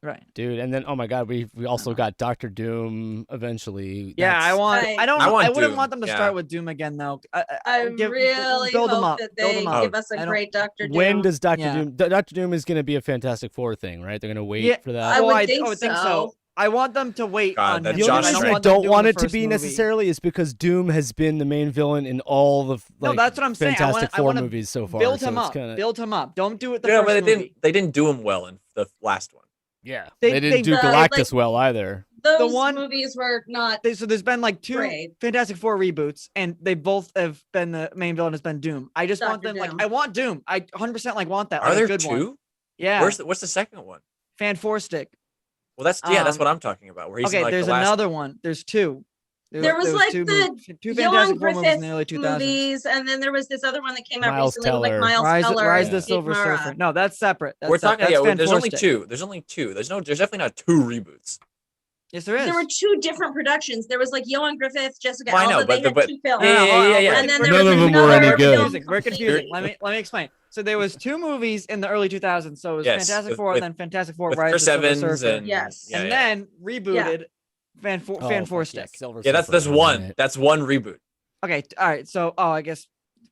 Right. Dude, and then oh my god, we also got Doctor Doom eventually. Yeah, That's- I want. Right. I don't. I want I wouldn't Doom, want them to yeah. start with Doom again, though. I really build hope them up. that Build they them up. give us I a don't- great Doctor Doom. When does Doctor Yeah. Doom? Doctor Doom is going to be a Fantastic Four thing, right? They're going to wait Yeah, for that. I would I think would think so. so. I want them to wait God, on that him. The Josh only I reason Trank- I want them don't doing want the it to first be movie. necessarily is because Doom has been the main villain in all the No, that's what I'm saying. I Fantastic I Four wanna movies so far. Build so him it's up. kinda- Build him up. Don't do it the Yeah, first but movie. they didn't do him well in the last one. Yeah, They- they didn't they- do like- Galactus well either. Those one- movies were not. So there's been like 2 Great. Fantastic Four reboots, and they both have been the main villain has been Doom. I just want Dr. them like Doom. I want Doom. I 100% like want that. Are like, there a good 2? One. Yeah. What's the second one? Fan Four Stick? Well, that's that's Um, what I'm talking about. Where he's in, Okay, like, there's the last... another one. There's 2. There was like two the movies, 2 Johan Fantastic Four movies in Griffith the early 2000s. movies, and then there was this other one that came out Miles recently with Teller. like Miles Rise, Teller. Rise and the Kate Silver Mara. Surfer. No, that's separate. That's We're talking. That's Yeah, Fan there's Four only Stick. 2. There's only 2. There's definitely not 2 reboots. Yes, there is. There were 2 different productions. There was like Johan Griffith, Jessica Well, I know, Alba. They but- had 2 films. Yeah. And then None there was of them were another any good. film We're confusing. completely. Let me explain. So there was 2 movies in the early 2000s. So it was Yes, Fantastic with- Four with- and then Fantastic Four With Rise Chris of the Silver Evans Surfer. and Yes. yeah, and yeah. then rebooted Fan Oh, Four fuck yeah, Stick. Silver Yeah, that's Surfer, one. right. That's one reboot. Okay, all right. So I guess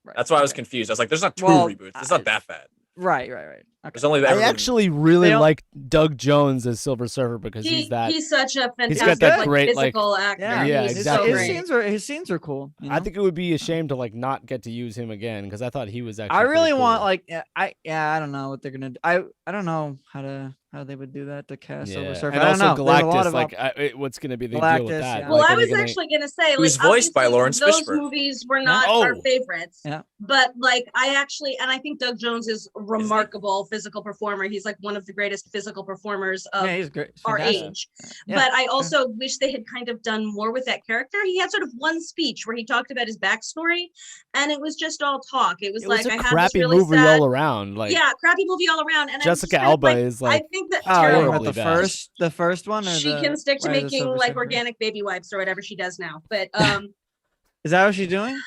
right, That's why I was okay. confused. I was like, "There's not 2 Well, reboots. It's not that bad. Right. Okay. There's only I ever been- actually really They don't- like Doug Jones as Silver Surfer because he's that. He's such a He's fantastic got that like, great, like- physical actor. Yeah, Yeah, He's exactly. So His great. scenes are cool. you I know? think it would be a shame to like not get to use him again because I thought he was actually. I really pretty want cool. like I don't know what they're gonna do. I don't know how they would do that to cast Silver Surfer. And I don't also know. There's a lot Galactus, of like what's going to be the deal Galactus, with that? yeah. Well, Like, I are they was gonna- actually gonna say, like, Who's voiced by obviously Lawrence those Fishburne. movies were not Oh. our favorites. Yeah. But like, I actually, and I think Doug Jones is a remarkable physical performer. He's like one of the greatest physical performers of yeah, he's great. He's our fantastic. age. Yeah, But I also wish they had kind of done more with that character. He had sort of one speech where he talked about his backstory, and it was just all talk. It was It like was a I had this crappy really movie sad, all around. Like yeah, crappy movie all around. And I was just Jessica kind of Alba like, is I like think that Oh, yeah, terrible. horribly but bad. the first one. Or She the can stick to Rise of the making Silver like Surfer? organic baby wipes or whatever she does now. But Is that what she's doing?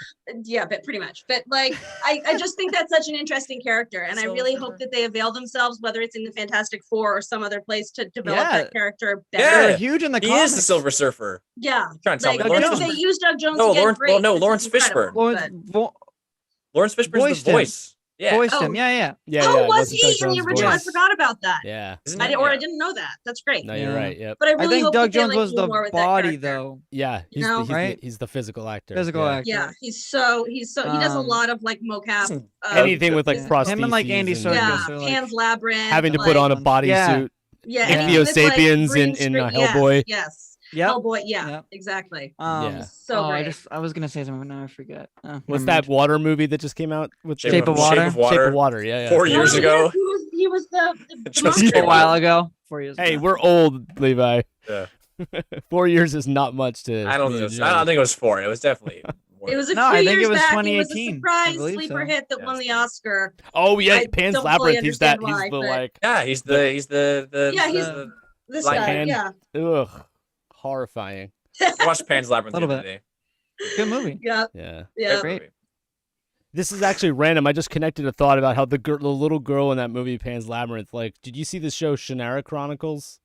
yeah, but pretty much. But like, I just think that's such an interesting character, and I really hope that they avail themselves, whether it's in the Fantastic Four or some other place, to develop Yeah. that character Yeah. better. They're huge in the He comics. is the Silver Surfer. Yeah, You're trying to tell like me Doug Lawrence if Jones. they use Doug Jones No, again, Lawrence- great. well, no, This Lawrence is incredible, Fishburne. Lawrence, but- Lawrence Fishburne's Voiced the him. voice. Yeah. voiced Oh. him. Yeah. yeah, Oh, yeah, it was wasn't he Doug in the Jones' original? I voice. forgot about that. Yeah, Isn't I he? or I Yeah. didn't know that. That's great. no, you're Yeah. right. Yep. But I I really think hope Doug that they, Jones like, was do the more with that body character. though. Yeah, he's, No. Right? he's the physical actor. Physical yeah. actor. Yeah, he does a Um, lot of like mocap. Isn't Anything with like Yeah. prostheses. Him and, like, Andy and- Serkis Yeah, are, like, Pan's Labyrinth. having to like, put on a Yeah. bodysuit. yeah, Yeah. anything Theo with, like, Sapiens green in screen- Hellboy. Yes. Yep. Hellboy. Yeah, Yep. exactly. Yeah. So I great. was gonna say something, but now I forget. What's never that mind. water movie that just came out with Shape of Water? Shape of Water. Yeah, yeah. 4 years Oh, ago. yeah, he was the Just monster. A while ago. 4 years. Hey, ago. we're old, Levi. Yeah. 4 years is not much to. I don't be think it was. enjoying. I don't think it was 4. It was definitely. More It was a No, few I think years it was back. It 2018, was a I surprise believe sleeper so. hit that won the Oscar. Oh yeah, I Pan's don't fully Labyrinth. He's that. understand why, He's the but- like. Yeah, he's the. Yeah, he's- the- This Like guy, Pan. yeah. Ugh, horrifying. I watched Pan's Labyrinth the Little other day. Good movie. Yeah, Yeah. yeah. Great. Movie. This is actually random. I just connected a thought about how the little girl in that movie, Pan's Labyrinth. Like, did you see the show Shannara Chronicles?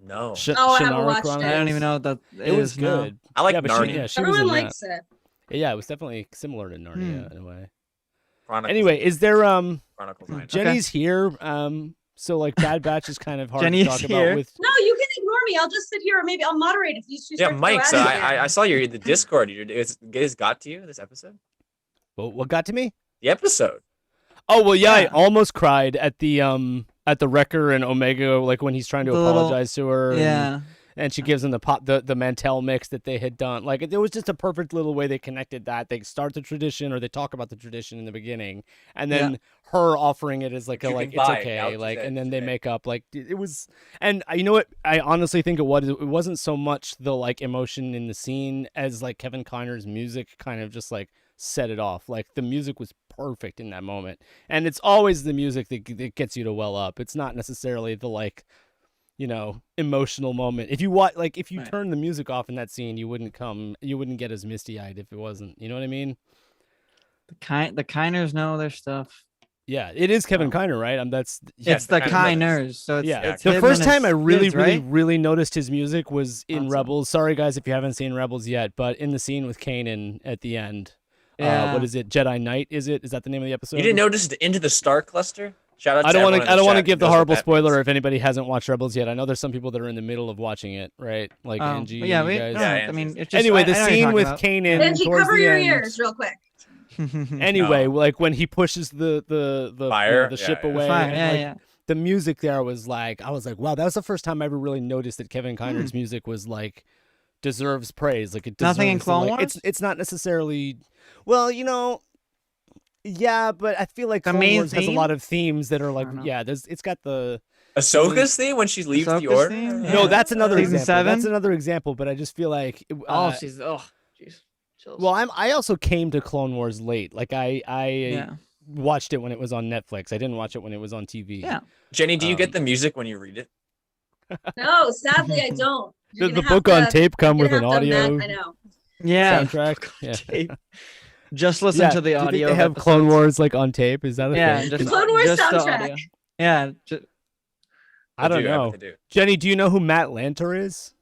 No, Oh, I haven't Shannara watched it. Chronicles? I don't even know what that It was is now. good. I like yeah, but Narnia. She, yeah, she was Everyone in likes it. that. Yeah, it was definitely similar to Narnia in a way. Chronicles. Anyway, is there Chronicles 9. Jenny's here. So like Bad Batch is kind of hard Jenny's to talk here. about with. No, you can ignore me. I'll just sit here, or maybe I'll moderate if you two Yeah, start to go Mike. at So it I again. saw you the Discord. It's got to you this episode. What got to me? The episode. Oh well, yeah, I Yeah. almost cried at the Wrecker and Omega, like when he's trying to The little- apologize to her. Yeah. And she gives him the Mantel mix that they had done. Like it was just a perfect little way they connected that. They start the tradition, or they talk about the tradition in the beginning, and then her offering it as like Which a you like can it's buy okay, out like, today, and then they today. make up. Like it was, and you know what? I honestly think it wasn't so much the like emotion in the scene as like Kevin Conner's music kind of just like set it off. Like the music was perfect in that moment, and it's always the music that gets you to well up. It's not necessarily the like, you know, emotional moment. If you watch, like, if you Right. turn the music off in that scene, you wouldn't get as misty eyed if it wasn't. You know what I mean? The Kiners know their stuff. Yeah, it is Kevin Oh. Kiner, right? That's Yeah, It's the Kiners. Kiners. So it's, yeah. it's The him first and his time I really, kids, right? really noticed his music was in Awesome. Rebels. Sorry guys if you haven't seen Rebels yet, but in the scene with Kanan at the end. Yeah. What is it? Jedi Knight? Is that the name of the episode? You didn't notice the Into the Star Cluster? Shout out. I don't want to give the horrible spoiler if anybody hasn't watched Rebels yet. I know there's some people that are in the middle of watching it, right? Like Oh, Angie. but yeah, you we. guys. No, Yeah, I mean, Angie's- it's just, Anyway, the I know what scene you're with talking Kanan Benji, towards cover the your end. ears real quick. about. Anyway, No. like when he pushes the Fire? the Yeah, ship yeah. away, Fire, and, yeah, like, yeah. the music there was like, I was like, wow, that was the first time I ever really noticed that Kevin Kiner's music was like deserves praise. Like it deserves Nothing in to, Clone like, Wars? It's not necessarily, well, you know. Yeah, but I feel like The Clone main Wars has a theme? lot of themes that are like, I don't know. yeah, it's got the. Ahsoka's theme when she leaves the Ahsoka's order. theme? No, Yeah. that's another Season example. 7? That's another example, but I just feel like. Oh, she's jeez. Chills. Well, I also came to Clone Wars late. Like I yeah. watched it when it was on Netflix. I didn't watch it when it was on TV. Yeah. Jenny, do you Um, get the music when you read it? No, sadly, I don't. You're Does the gonna have book on to- tape come you're with an gonna have to audio amend- I know. Yeah. soundtrack? Yeah. Tape. Just listen Yeah, to the do you think audio. they of have Clone episodes. Wars like on tape. Is that a Yeah, thing? just Clone Wars just the soundtrack. audio. Yeah. I don't do, know. bet they do. Jenny, do you know who Matt Lanter is?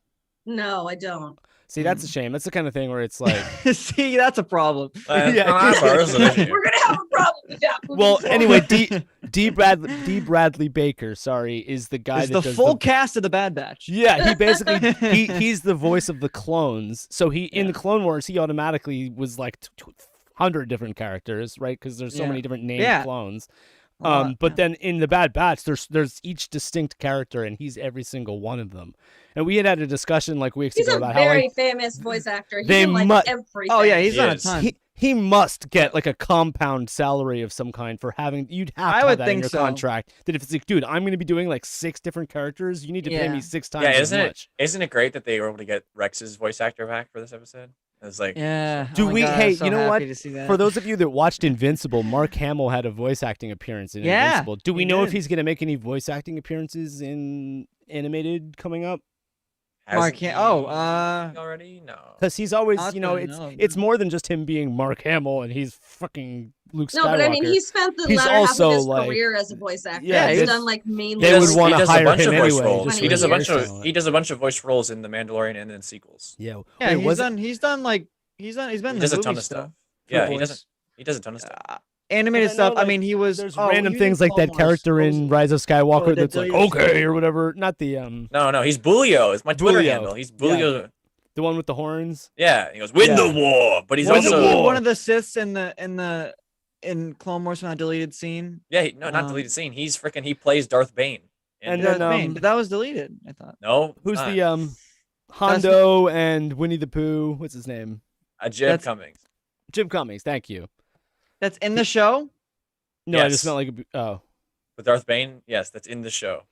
No, I don't. See, that's a shame. That's the kind of thing where it's like, See, that's a problem. Yeah. That's an issue. We're gonna have a problem with that. moving well, forward. anyway, D. Bradley Baker, sorry, is the guy It's that the does full cast of the Bad Batch. Yeah, he basically he's the voice of the clones. So he in the Yeah. Clone Wars, he automatically was like 100 different characters, right? Because there's so Yeah. many different named Yeah. clones. A lot, But yeah. then in the Bad Batch, there's each distinct character, and he's every single one of them. And we had a discussion like weeks he's ago a about how very like famous voice actor. He's they in like mu- everything. Oh yeah, he's He done a is. ton. he must get like a compound salary of some kind for having. You'd have to I have would that in think your so. contract. That if it's like, dude, I'm going to be doing like 6 different characters, you need to pay me Yeah. 6 times Yeah, as isn't much. isn't it great that they were able to get Rex's voice actor back for this episode? It's like, Yeah. Do oh my we- God, I hey, was so you know what? happy to see that. For those of you that watched Invincible, Mark Hamill had a voice acting appearance in Yeah, Invincible. Do we he know if did. he's going to make any voice acting appearances in animated coming up? Mark hasn't Ham- he already no. Because he's always, Not you know, that I it's know of, it's no. more than just him being Mark Hamill and he's fucking Luke Skywalker. No, but I mean, he spent the He's latter half also, of his like- career as a voice actor. Yeah, he's he's- done like mainly. They would voice wanna he does hire a bunch him of voice anyway, roles. just He for does a bunch years. of he does a bunch of voice roles in The Mandalorian and in sequels. Yeah. Yeah, Wait, was it- he's done like he's been He in does the a ton movies of stuff. for Yeah, voice. he does a ton of stuff. Animated Because I know, stuff. I like, mean, he was. There's oh, random he was in things like Clone that Wars, character in supposedly. Rise of Skywalker the that's like, deleted okay, or whatever. Not the No, he's Bulio. It's my Twitter Bulio. handle. He's Yeah. Bulio. the one with the horns. Yeah, he goes, win Yeah. the war. But he's Win Wasn't the also he war. one of the Siths in Clone Wars from that deleted scene? yeah, not Um, deleted scene. He's freaking he plays Darth Bane. And Darth then, Bane, but that was deleted. I thought. no, Who's not. the Hondo and Winnie the Pooh? What's his name? Jim that's- Cummings. Jim Cummings. Thank you. That's in the show. No, I Yes. just felt like oh. With Darth Bane, yes, that's in the show.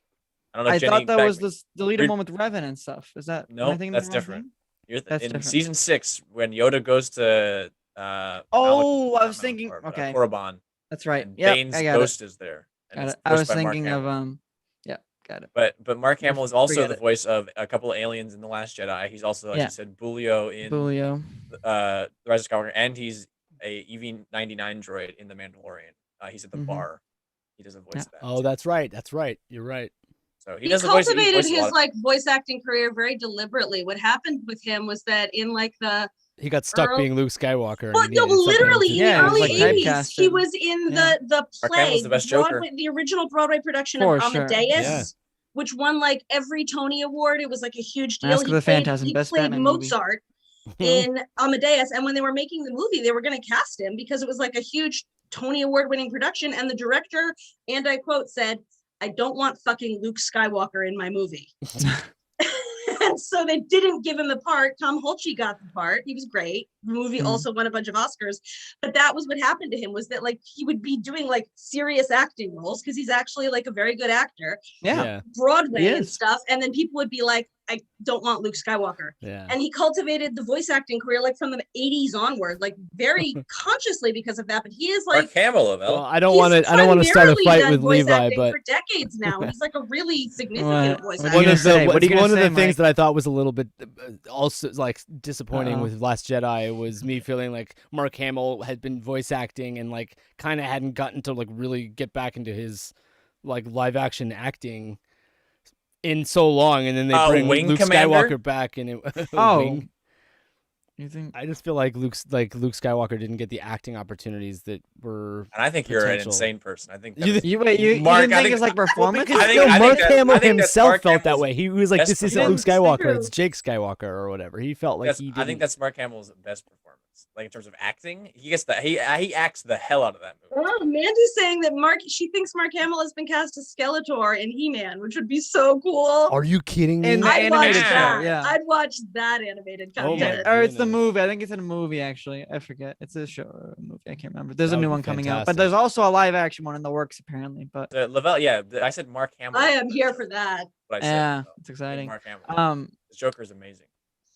I don't know. I If Jenny thought that back- was this deleted Read- one with Revan and stuff. Is that? am I No, thinking that's the wrong different. thing? That's in in different. season 6 when Yoda goes to Oh, I was not thinking. Malachor, but, Okay, Korriban, that's right. and Yeah, Bane's I got it. ghost is there. And Got it's it. I voiced was by Mark thinking Hamill. of Yeah, got it. But Mark Hamill is also Forget the it. voice of a couple of aliens in The Last Jedi. He's also, like Yeah. you said, Bulio in Bulio. The Rise of Skywalker, and he's a EV-99 droid in The Mandalorian. He's at the Mhm. bar. He does a voice Yeah. of that. Oh, too. that's right. That's right. You're right. So he He does the voice. He cultivated voices a lot his of- like voice acting career very deliberately. What happened with him was that in like the he got stuck early- being Luke Skywalker. and Well, he no, needed something literally to in Yeah, the it was early like 80s, typecasted. he was in Yeah. the Mark play, Hamill's the best Joker. Broadway, the original Broadway production For of sure. Amadeus, Yeah. which won like every Tony Award. It was like a huge deal. Mask of the Phantasm, he best played Batman movie. Mozart in Amadeus, and when they were making the movie, they were going to cast him because it was like a huge Tony Award winning production, and the director, and I quote, said, "I don't want fucking Luke Skywalker in my movie." And so they didn't give him the part. Tom Holtze got the part. He was great. The movie also won a bunch of Oscars, but that was what happened to him, was that like he would be doing like serious acting roles because he's actually like a very good actor, Yeah. Broadway He and is. stuff, and then people would be like, "I don't want Luke Skywalker." Yeah. And he cultivated the voice acting career like from the 80s onward, like very consciously because of that. But he is like, Mark Hamill, Well, Lavelle. I don't want to start a primarily fight done with voice Levi, acting but for decades now. He's like a really significant What? voice What are actor. you gonna say? What are you gonna one of say, the things Mike? that I thought was a little bit also like disappointing Uh-oh. with Last Jedi was me feeling like Mark Hamill had been voice acting and like kind of hadn't gotten to like really get back into his like live action acting in so long, and then they bring Wing Luke Commander? Skywalker back and it Oh. Wing. You think? I just feel like Luke Skywalker didn't get the acting opportunities that were. And I think you're an Potential. insane person. I think You that thi- You wait. You Mark, didn't I think think- it's like performance? I think- No, I Mark that- Hamill I think that's himself Mark felt that Hamill's way. He was like, best "This isn't Luke performance. Skywalker; True. it's Jake Skywalker or whatever." He felt like he didn't. I think that's Mark Hamill's best performance. Like in terms of acting, he gets the he acts the hell out of that movie. Oh, Mandy's saying that she thinks Mark Hamill has been cast as Skeletor in He-Man, which would be so cool. Are you kidding me? In the I'd watch animated show, that. yeah. I'd watch that animated Oh my content. Or it's the goodness. movie. I think it's in a movie actually. I forget. It's a show or a movie. I can't remember. There's That a would new be one coming out, fantastic. but there's also a live action one in the works apparently. But Lavelle, yeah, I said Mark Hamill. I am here for that. What I said, yeah, Lavelle. it's exciting. Mark Hamill. His Joker is amazing.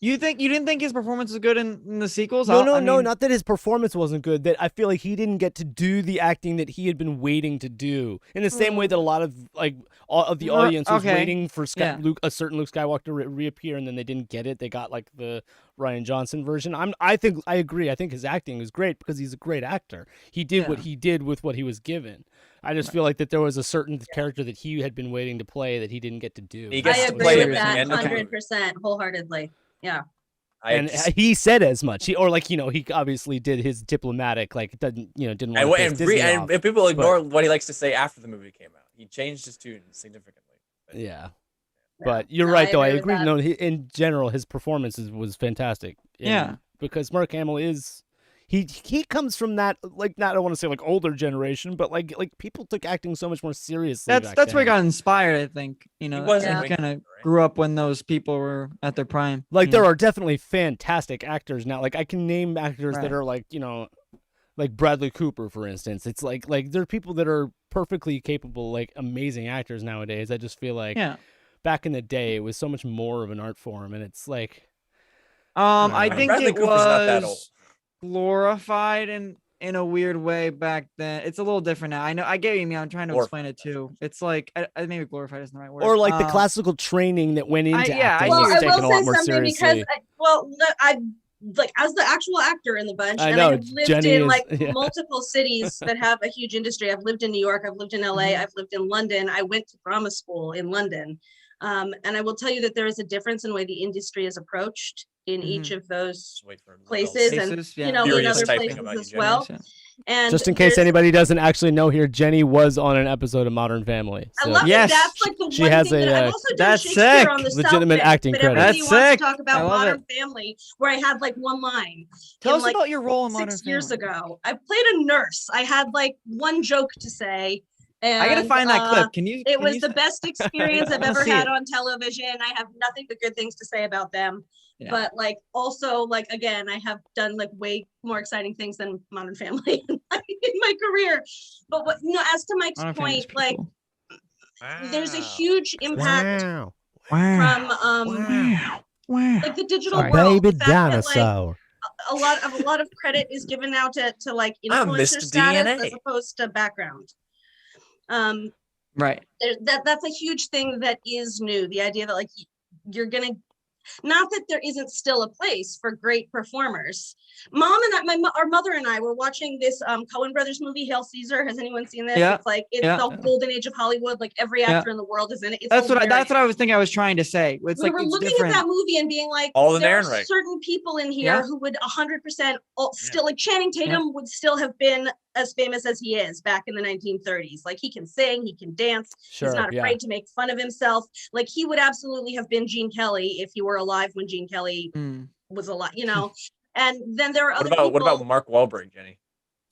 You didn't think his performance was good in the sequels? No, I mean, not that his performance wasn't good. That I feel like he didn't get to do the acting that he had been waiting to do. In the same way that a lot of like all of the audience was okay. waiting for Yeah. a certain Luke Skywalker to reappear, and then they didn't get it. They got like the Ryan Johnson version. I agree. I think his acting is great because he's a great actor. He did what he did with what he was given. I just feel like that there was a certain character that he had been waiting to play that he didn't get to do. He I gets to agree play with him at the that end of the movie. 100% wholeheartedly. Yeah. And he said as much. He obviously did his diplomatic, like didn't want to piss Disney off. And people ignore what he likes to say after the movie came out. He changed his tune significantly. Yeah. But you're No, right, I though. I agree with agree. that. No, in general, his performance was fantastic. Yeah. Because Mark Hamill is, he comes from that, like, not I want to say like older generation, but like people took acting so much more seriously. That's where he got inspired. I think He wasn't he Wing kind of Commander, right? grew up when those people were at their prime. Like you there know? are definitely fantastic actors now. Like I can name actors Right. that are like like Bradley Cooper, for instance. It's like there are people that are perfectly capable, like amazing actors nowadays. I just feel like back in the day, it was so much more of an art form, and it's like. I know. think Bradley it Cooper's not that old. was glorified in a weird way back then. It's a little different now. I know. I get what you mean. I'm trying to explain it too. It's like maybe glorified isn't the right word. Or like the classical training that went into acting Well, was I taken a will lot say more something seriously. because I like as the actual actor in the bunch, I and know, I have lived Jenny in is- like yeah. multiple cities that have a huge industry. I've lived in New York, I've lived in LA, I've lived in London. I went to drama school in London. And I will tell you that there is a difference in the way the industry is approached in each of those Just wait for places and Places, yeah. in Furious other typing places about you, as Jenny. well. And Just in case there's- anybody doesn't actually know here, Jenny was on an episode of Modern Family. I So. love Yes, it. That's like the she one has thing a, that I've also done that's Shakespeare sick. on the Legitimate South Bank, acting but credit. everybody That's wants sick. to talk I about love Modern Family, where I had like one line. Tell in, us like, about your role in Modern 6 years Family. ago. I played a nurse. I had like one joke to say. And, I gotta find that clip. Can you? It can was you the s- best experience I've wanna ever see had it. on television. I have nothing but good things to say about them. Yeah. But like also like again, I have done like way more exciting things than Modern Family in my career. But what as to Mike's Modern Family's point, pretty like cool. there's a huge impact Wow. from Wow. like the digital Sorry. world. Baby The fact that, like, dinosaur. a lot of credit is given now to like I'm influencer Mr. status DNA. as opposed to background. Right. That's a huge thing that is new. The idea that like you're gonna Not that there isn't still a place for great performers. Mom and I, our mother and I were watching this Coen Brothers movie, Hail Caesar. Has anyone seen this? Yeah. It's like it's Yeah. the golden age of Hollywood. Like every actor in the world is in it. It's That's what hilarious. I was thinking. I was trying to say. It's We like were it's looking different. at that movie and being like, All in there are Ehrenreich. certain people in here Yeah. who would 100% still, like Channing Tatum would still have been as famous as he is back in the 1930s. Like he can sing, he can dance. Sure, He's not yeah. afraid to make fun of himself. Like he would absolutely have been Gene Kelly if he were alive when Gene Kelly was alive, you know. And then there are other people. What about Mark Wahlberg, Jenny?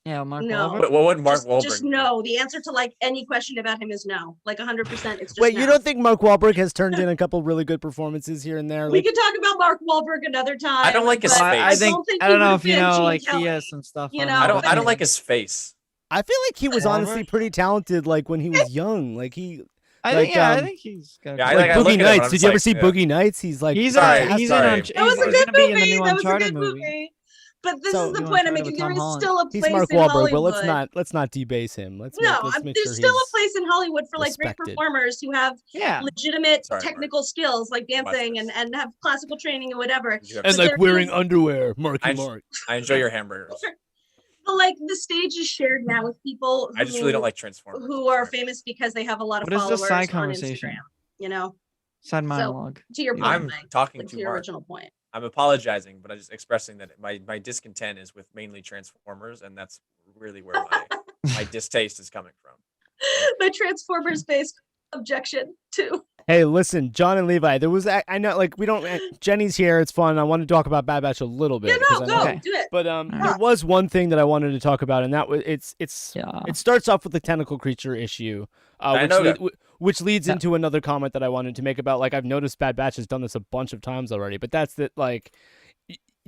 Yeah, Mark No. Wahlberg. What would Mark just, Wahlberg? just do? no. The answer to like any question about him is no. Like 100%. It's just Wait, no. you don't think Mark Wahlberg has turned in a couple really good performances here and there? We Like, could talk about Mark Wahlberg another time. I don't like his but face. I don't know if you know, like Kelly. he has some stuff. You on know, him. I don't like his face. I feel like he was Wahlberg? honestly pretty talented, like when he was young. Like he, I like, think I um, think he's got. Yeah, I like think I look Boogie at him and Nights. I'm Did just you ever like, see yeah. Boogie Nights? He's like, He's Sorry, he's in. sorry. That was a he's good gonna be in the movie. new That was a Uncharted good movie. movie. But this So- is the New point I'm Uncharted making. with There Tom is Holland. still a he's place Mark in Wahlberg, Hollywood. but let's not debase him. Let's No, make there's sure still a he's place in Hollywood for like great respected. performers who have Yeah. legitimate Sorry, Mark. technical skills like dancing Watch and have classical training and whatever. Did you have and But like there wearing is- underwear. Marky I- Mark. I enjoy your hamburgers. But like the stage is shared now with people who, I just really don't like Transformers. who are famous because they have a lot of What is followers this side on conversation? Instagram. You know, Side monologue. to your point, I'm Mike, talking like, too to your much. original point. I'm apologizing, but I'm just expressing that my discontent is with mainly Transformers, and that's really where my distaste is coming from. My Transformers based objection to. Hey, listen, John and Levi. There was I know, like we don't. Jenny's here. It's fun. I want to talk about Bad Batch a little bit. Yeah, because no, I go know- Okay. do it. But there was one thing that I wanted to talk about, and that was it's Yeah. it starts off with the tentacle creature issue, I know that. which leads Yeah. into another comment that I wanted to make about like I've noticed Bad Batch has done this a bunch of times already, but that's that like.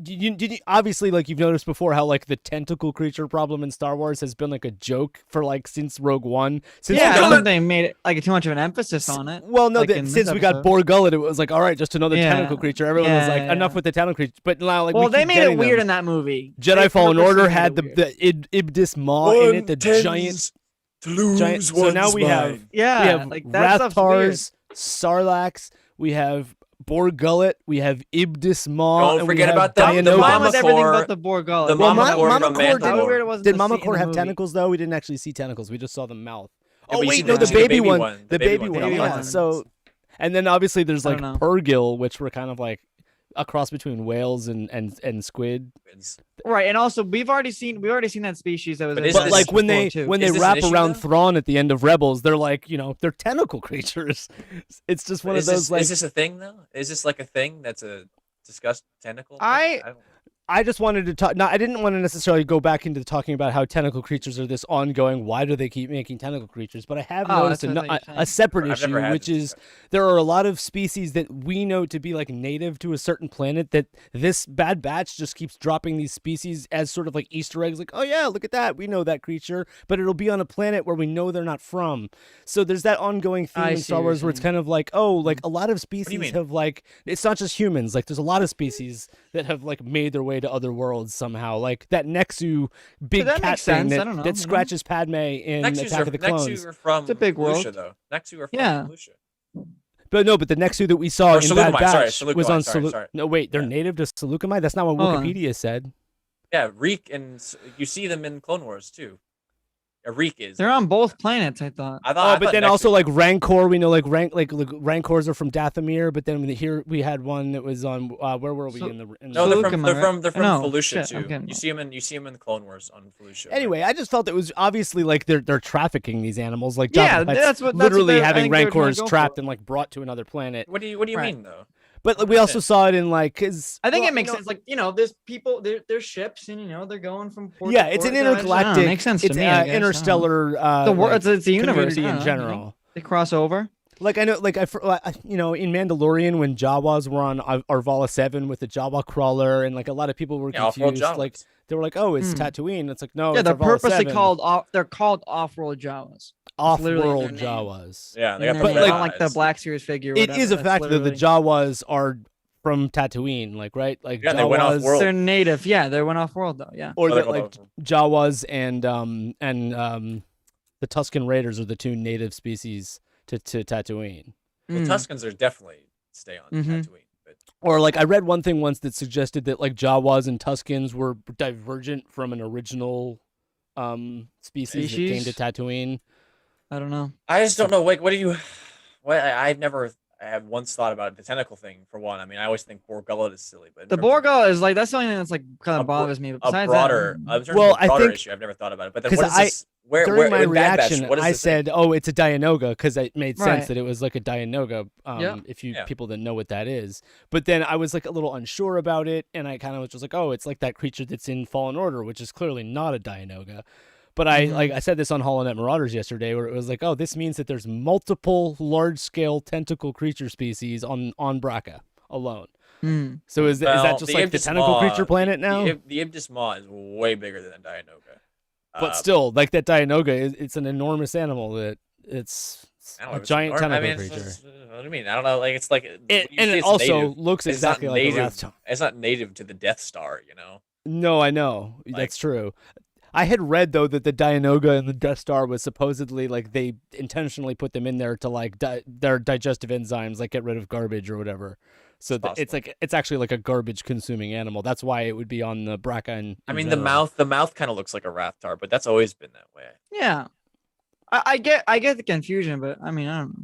Did you obviously like you've noticed before how like the tentacle creature problem in Star Wars has been like a joke for like since Rogue One since Yeah, we I got don't think they made it like too much of an emphasis on it. well no like, that in this since we got episode. Borg Gullet it was like all right just another Yeah. tentacle creature everyone was like Yeah, enough yeah. with the tentacle creature but now like Well, we they keep made it getting weird them. in that movie. Jedi They Fallen purposely Order made had it weird. Ibdis Maw in it, the giant. to lose giant- so now we have- Yeah, we have like that stuff's Rathars, Sarlacc, we have Borg Gullet, we have Ibdis Maw, Don't and we forget have about the weird. Dianoko. Mine Mama was everything Core- but the Borgullet. the Well, Mama Core Mama from Core How Mandalore. weird it was Did to Mama see in Core the have movie. tentacles though? We didn't actually see tentacles. We just saw the mouth. Yeah, Oh but you wait, see no, the- the you see the baby baby one. one. The The baby baby one. one. Baby Yeah. one. So, and then obviously there's I like don't know. Purrgil, which were kind of like a cross between whales and squid. Right, and also we've already seen that species that was. But in is But Bad this- like Batch when before, they too. when they Is this an wrap issue, around though? Thrawn at the end of Rebels, they're like they're tentacle creatures. It's just one Is of those this, like is this a thing though? Is this like a thing that's a discussed tentacle? thing? I- don't- I just wanted to talk. No, I didn't want to necessarily go back into talking about how tentacle creatures are this ongoing. Why do they keep making tentacle creatures? But I have Oh, noticed that's what I thought you were a saying. separate I've never issue, had which this is discussion. there are a lot of species that we know to be like native to a certain planet. That this Bad Batch just keeps dropping these species as sort of like Easter eggs. Like, oh yeah, look at that, we know that creature, but it'll be on a planet where we know they're not from. So there's that ongoing theme I in see Star what you're Wars where it's saying. kind of like, oh, like a lot of species mean? have like it's not just humans. Like there's a lot of species that have like made their way to other worlds somehow. Like that Nexu big that cat makes thing sense. I that, don't know, that you know? scratches Padme in Nexus Attack of the Clones. Nexus are from It's a big Felucia, world. though. Nexus are from Yeah. Felucia. But no, but the Nexu that we saw Or in Seleucumai, Bad Batch sorry, was Seleucumai, on sorry, Selu- sorry. No, wait, they're Yeah. native to Seleucumai? That's not what Hold on. Wikipedia said. Yeah, Reek and you see them in Clone Wars too. Reek is. They're on both planets. I thought. I thought. Oh, but then also like Rancor, we know like Rancors are from Dathomir, but then here we had one that was on where were we So- in the No, they're from Seleucumai, they're from right? No, Felucia shit, too. I'm getting You see them in the Clone Wars on Felucia. right? Anyway, I just felt it was obviously like they're trafficking these animals, like Yeah, Jabba the Hutt's that's what literally they're- I having think they're trying to Rancors go for. trapped and like brought to another planet. What do you Right. mean though? But like, we also saw it in like because I think it makes sense. Like there's people, there's ships, and they're going from port. yeah, to it's an port. I don't know, intergalactic. makes sense it's to me. I guess, I don't know. interstellar. The world, like, it's the universe community I in don't know, general. They cross over. Like I know, like in Mandalorian when Jawas were on Arvala 7 with the Jawa crawler, and like a lot of people were Yeah, off-world confused. Like Jawas. they were like, "Oh, it's Hmm. Tatooine." It's like no, Yeah, it's they're Arvala purposely 7. called off. They're called off-road Jawas. literally off-world their name. Jawas. Yeah, they And got then But, they like- don't like the Black Series figure. Or It whatever. is a That's fact that the literally- Jawas are from Tatooine, like right, like Yeah, they went Jawas, off-world. They're native. Yeah, they went off-world though. Yeah. or Oh, that they're like called Jawas and the Tusken Raiders are the two native species to Tatooine. Well, Mm. Tuskens are definitely stay on Mhm. Tatooine, but Or like I read one thing once that suggested that like Jawas and Tuskens were divergent from an original species that came to Species? Tatooine. I don't know. I just don't know. Like, what do you? What I've never. I have once thought about the tentacle thing for one. I mean, I always think Borgullet is silly, but in The terms of Borgo is like that's the only thing that's like kind a of bro- bothers me. But a besides broader, that, in terms Well, of a I broader think- issue, I've never thought about it. But then 'cause what is this? Where During my in Bad Batch, reaction, what is I this thing? said, "Oh, it's a Dianoga," because it made sense Right. that it was like a Dianoga. Yeah. If you Yeah. people that know what that is, but then I was like a little unsure about it, and I kind of was just like, "Oh, it's like that creature that's in Fallen Order, which is clearly not a Dianoga." But I said this on HoloNet Marauders yesterday, where it was like, "Oh, this means that there's multiple large-scale tentacle creature species on Braca alone." Hmm. So is Well, that just like the Ibtis tentacle Maw- creature planet now? The Ibtis Maw is way bigger than Dianoga. But still, like that Dianoga, it's an enormous animal that it's I don't know, a it's giant enormous. tentacle I mean, creature. what do you mean? I don't know. Like, it's like, when you And say it it's also native, looks it's not exactly like a native. Rathtard. It's not native to the Death Star, you know. No, I know. That's true. I had read though that the Dianoga and the Death Star was supposedly like they intentionally put them in there to like their digestive enzymes like get rid of garbage or whatever. So It's it's like it's actually like a garbage consuming animal. That's why it would be on the Braca and I mean, the mouth kind of looks like a Rathdar, but that's always been that way. Yeah. I get the confusion, but I mean I don't know.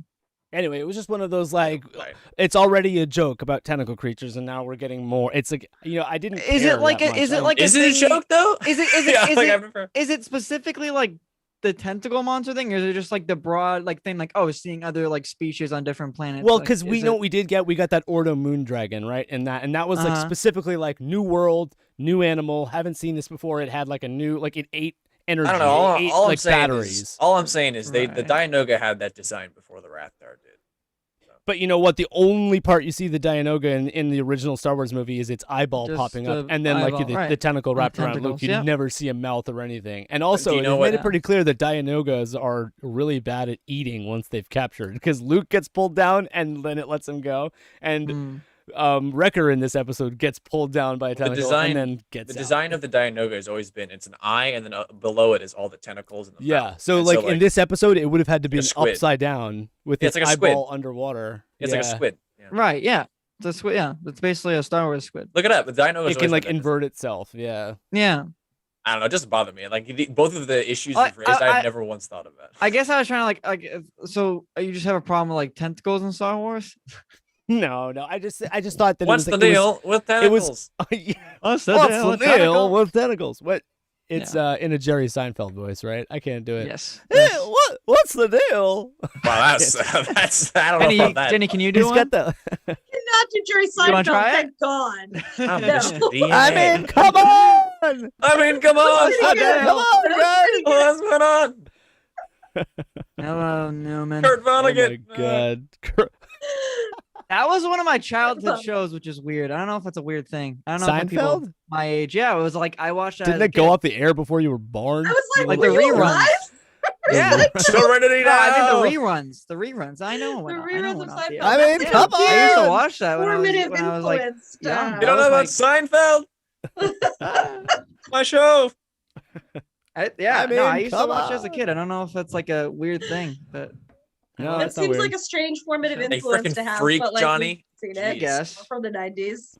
Anyway, it was just one of those like Right. it's already a joke about tentacle creatures and now we're getting more. It's like I didn't Is care it like that a, is much. it like Is a it a thing- joke though? Is it Yeah, is like, it I've never- is it specifically like the tentacle monster thing, or is it just like the broad like thing, like seeing other like species on different planets? Well, Like, because we is know it- what we did get. We got that Ordo moon dragon, right? And that was like Uh-huh. specifically like new world, new animal. Haven't seen this before. It had like a new like it ate energy. I don't know. It ate, All I'm like saying batteries. is, all I'm saying is, the Right. Dianoga had that design before the Rathdar did. But you know what? The only part you see the Dianoga in the original Star Wars movie is its eyeball Just popping up, the and then like eyeball, the right. tentacle Or wrapped around Luke. tentacles, You yeah. never see a mouth or anything. And also, you know they what- made it pretty clear that Dianogas are really bad at eating once they've captured, because Luke gets pulled down and then it lets him go, and Hmm. Wrecker in this episode gets pulled down by a The tentacle design- and then gets The out. design of the Dianoga has always been it's an eye, and then below it is all the tentacles and the Yeah, mouth. so And like in this episode, it would have had to be a an squid. upside down with Yeah, its it's like a squid. eyeball underwater. it's like a Yeah. squid. Yeah. Right, yeah. It's a squid, yeah. It's basically a Star Wars squid. Look it up. The Dianoga It can like invert itself. Yeah. Yeah. I don't know. It doesn't bother me. Like both of the issues I- you've raised, I- I've never once thought of that. I guess I was trying to so you just have a problem with like tentacles in Star Wars? No. I just thought that What's it the was like, deal with it was- tentacles? Yeah. What's What's the deal with tentacles? What? It's in a Jerry Seinfeld voice, right? I can't do it. Yes. Eh, what's the deal? Wow, that's I don't know Jenny, about that. Jenny, can you do He's one? got the. Cannot do Jerry wanna Seinfeld. try it? Thank God. I'm No. Mr. DNA. I mean, come on! I mean, come on. Pretty good. Come on, That's guys! pretty good. What's going on? Hello, Newman. Kurt Oh my Vonnegut. god! That was one of my childhood Hello. shows, which is weird. I don't know if that's a weird thing. I don't know if people Seinfeld? my age. Yeah, it was like I watched that. Didn't as a it go kid. off the air before you were born? I was like, Like were the you reruns. alive? Yeah. Serenity No, I now. think the reruns. The reruns. I know when. The I know reruns when of off the Seinfeld. air. I mean, Yeah. come I used to on! watch that Formative when I was like, influence. young. You don't know That about was Seinfeld? My show. yeah, I no, I mean, used to come watch it as a on. kid. I don't know if that's like a weird thing, but No, It that's not seems weird. like a strange formative Hey, influence frickin' to have, freak, but like Johnny. we've seen I it guess. from the 90s.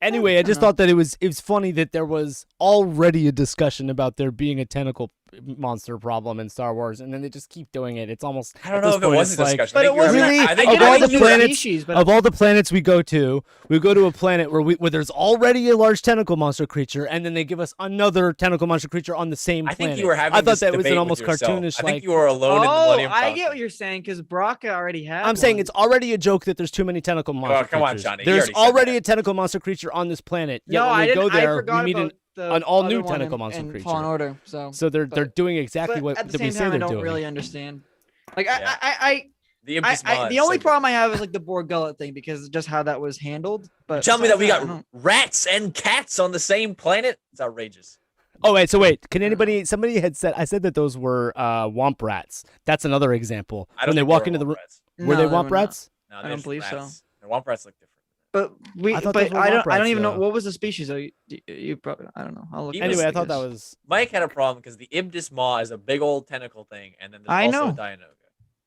Anyway, I just Uh-huh. thought that it was funny that there was already a discussion about there being a tentacle monster problem in Star Wars, and then they just keep doing it. It's almost I don't at know this if it point, was a it's like, discussion. But I it think you're wasn't. Really? I I think Of get all it the was new planets- species, but of all the planets we go to a planet where there's already a large tentacle monster creature, and then they give us another tentacle monster creature on the same I planet. think you were having I thought this that was debate an with almost yourself. cartoonish. I think like, you were alone in the oh, Millennium I Falcon. get what you're saying because Braca already had. I'm saying one. it's already a joke that there's too many tentacle monster come on, creatures. Johnny, you There's already said already that. a tentacle monster creature on this planet. Yet No, when I we didn't. go there, I forgot we meet about the an all-new other one tentacle in- monster in creature. Fallen Order. So they're but- doing exactly but what at the that we same say time, I they're don't doing. really understand. Like Yeah. The I Ibis Maw the is only so problem I have is like the Borgullet thing because just how that was handled. But Tell me that we besides got I don't- rats and cats on the same planet? It's outrageous. Oh wait, can anybody? Somebody had said I said that those were womp rats. That's another example. I don't When they think walk were into the womp room, rats. were No, they they womp were not. rats? No, I they're don't just believe so. rats. The womp rats look different. But I thought those were I womp don't even know rats, what was the species. So you probably I don't know. I'll look. He it was- Anyway, I up, thought that guess. was Mike had a problem because the Ibis Maw is a big old tentacle thing, and then there's I also know. a Dianoga.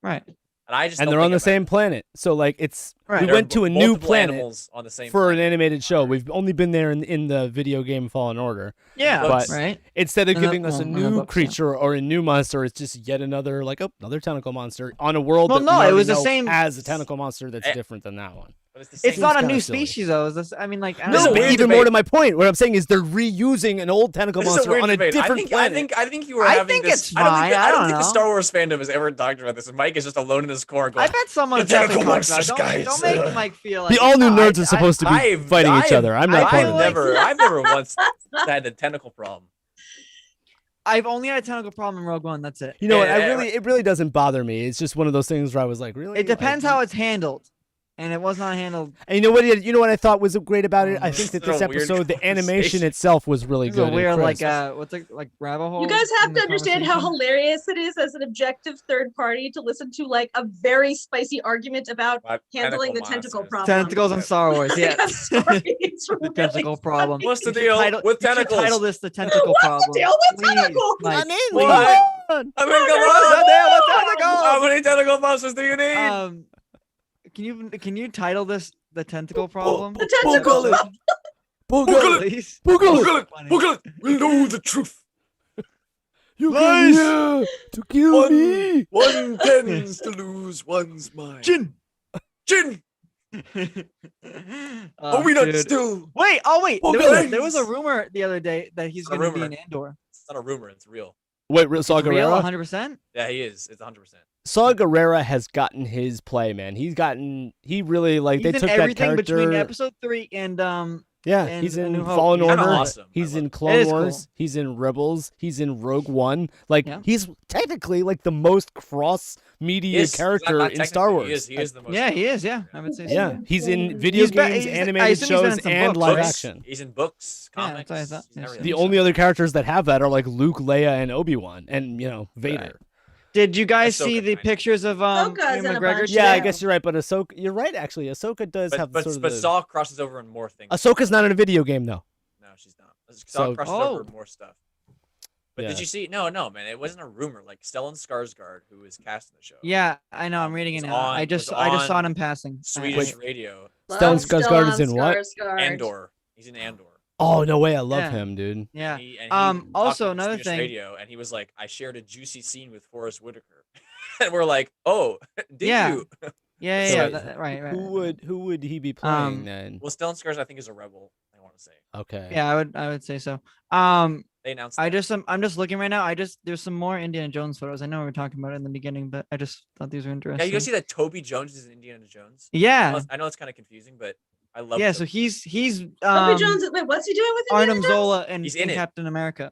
right. And I just and don't they're on think the it same planet. So like it's Right. we There are went to a new multiple planet animals on the same for an planet. animated show. We've only been there in the video game Fallen Order. Yeah, But- right. Instead of And the- giving us a well, and the new books, yeah. creature or a new monster, it's just yet another another tentacle monster on a world Well, that no, we it already was the know same- has a tentacle monster that's Eh. different than that one. But it's the It's same. not a kinda new silly. species though. Is this? I mean, like, I This is don't a know. But weird even more debate. to my point, what I'm saying is they're reusing an old tentacle This is a monster weird on a debate. different planet. I think you were I having think this. it's I don't fine. think, I I don't don't think the know. Star Wars fandom has ever talked about this. And Mike is just alone in his corner going. I bet someone The definitely tentacle talks about it. monsters, Don't guys. make Mike feel like The all new no, nerds are supposed to be fighting each other. I'm not I part feel of like- it. I've never once had a tentacle problem. I've only had a tentacle problem in Rogue One. That's it. You know what? Yeah, It really doesn't bother me. It's just one of those things where I was like, really? It depends how it's handled, and it was not handled. And you know what? You know what I thought was great about it? I think that This is this a weird episode, the animation conversation. itself was really It's good. a and weird, like, crisp. what's it, like rabbit hole. You guys have in to the understand how conversation? hilarious it is as an objective third party to listen to like a very spicy argument about About handling the tentacle tentacle monsters. problem. Tentacles in Star Wars. Like, Yeah. I'm sorry, it's The really tentacle problem. funny. What's the You should deal title- with you should tentacles? Title this the tentacle What's the problem. deal with Please, tentacles? Mike, I'm in. please. What? Come on. I mean, come What's on. the deal with tentacles? How many tentacle monsters do you need? Can you title this the tentacle problem? The tentacle Boogle it. Boogle Google it. Please. Boogle Google it. it. Google it. We know the truth. You Lies. came here to kill me. One tends to lose one's mind. Jin. Jin. Are we not Dude. still? Wait, wait. Boogle There was a it. rumor the other day that he's It's a going to be rumor. in Andor. It's not a rumor. It's real. Wait, Saw It's real, Gerrera? 100%? Yeah, he is. It's 100%. Saw Gerrera has gotten his play, man. He really like He's they in took that everything character. between episode 3 and Yeah, and he's A in New Hope. Fallen He's Order. kinda awesome. He's I in love it. Clone It is Wars. cool. He's in Rebels. He's in Rogue One. Like Yeah. he's technically like the most cross media He is. character Not in Star technically, Wars. He is the most. Yeah, he is. Yeah, I would say so. Yeah, he's in video He's ba- games, he's- I animated assume he's been shows, in some and books, live right? action. He's in books, Yeah, comics. that's what I thought. he's in Yes. everything. The only other characters that have that are like Luke, Leia, and Obi-Wan, and Vader. Did you guys Ahsoka see the kinda. pictures of Ahsoka's Ewan in a McGregor? bunch, Yeah, I Yeah. guess you're right, but Ahsoka, you're right actually. Ahsoka does have But sort of but the... Saw crosses over in more things. Ahsoka's not in a video game though. No, she's not. Saw So- crosses Oh. over in more stuff. But Yeah. did you see? No, man. It wasn't a rumor. Like Stellan Skarsgård, who is cast in the show. Yeah, I know. I'm reading it Was now. on- I just was saw it on in passing. Swedish radio. Love Stellan Skarsgård is in Stellan what? Skarsgård. Andor. He's in Andor. Oh no way! I love Yeah. him, dude. Yeah. And he Also, talked on another Swedish thing- radio, and he was like, "I shared a juicy scene with Forrest Whitaker," and we're like, "Oh, did Yeah. you?" Yeah, So, yeah. Right. Who would he be playing Um, then? Well, Stellan Skarsgård, I think, is a rebel. I want to say Okay. Yeah, I would say so. they announced. I'm that. just looking right now. There's some more Indiana Jones photos. I know we were talking about it in the beginning, but I just thought these were Yeah, interesting. you guys see that Toby Jones is in Indiana Jones? Yeah, I know it's kind of confusing, but I love. yeah. Toby. So he's Toby Jones. Wait, what's he doing with Indiana Arnim Jones? Zola and He's in it. Captain America,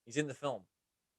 He's in the film.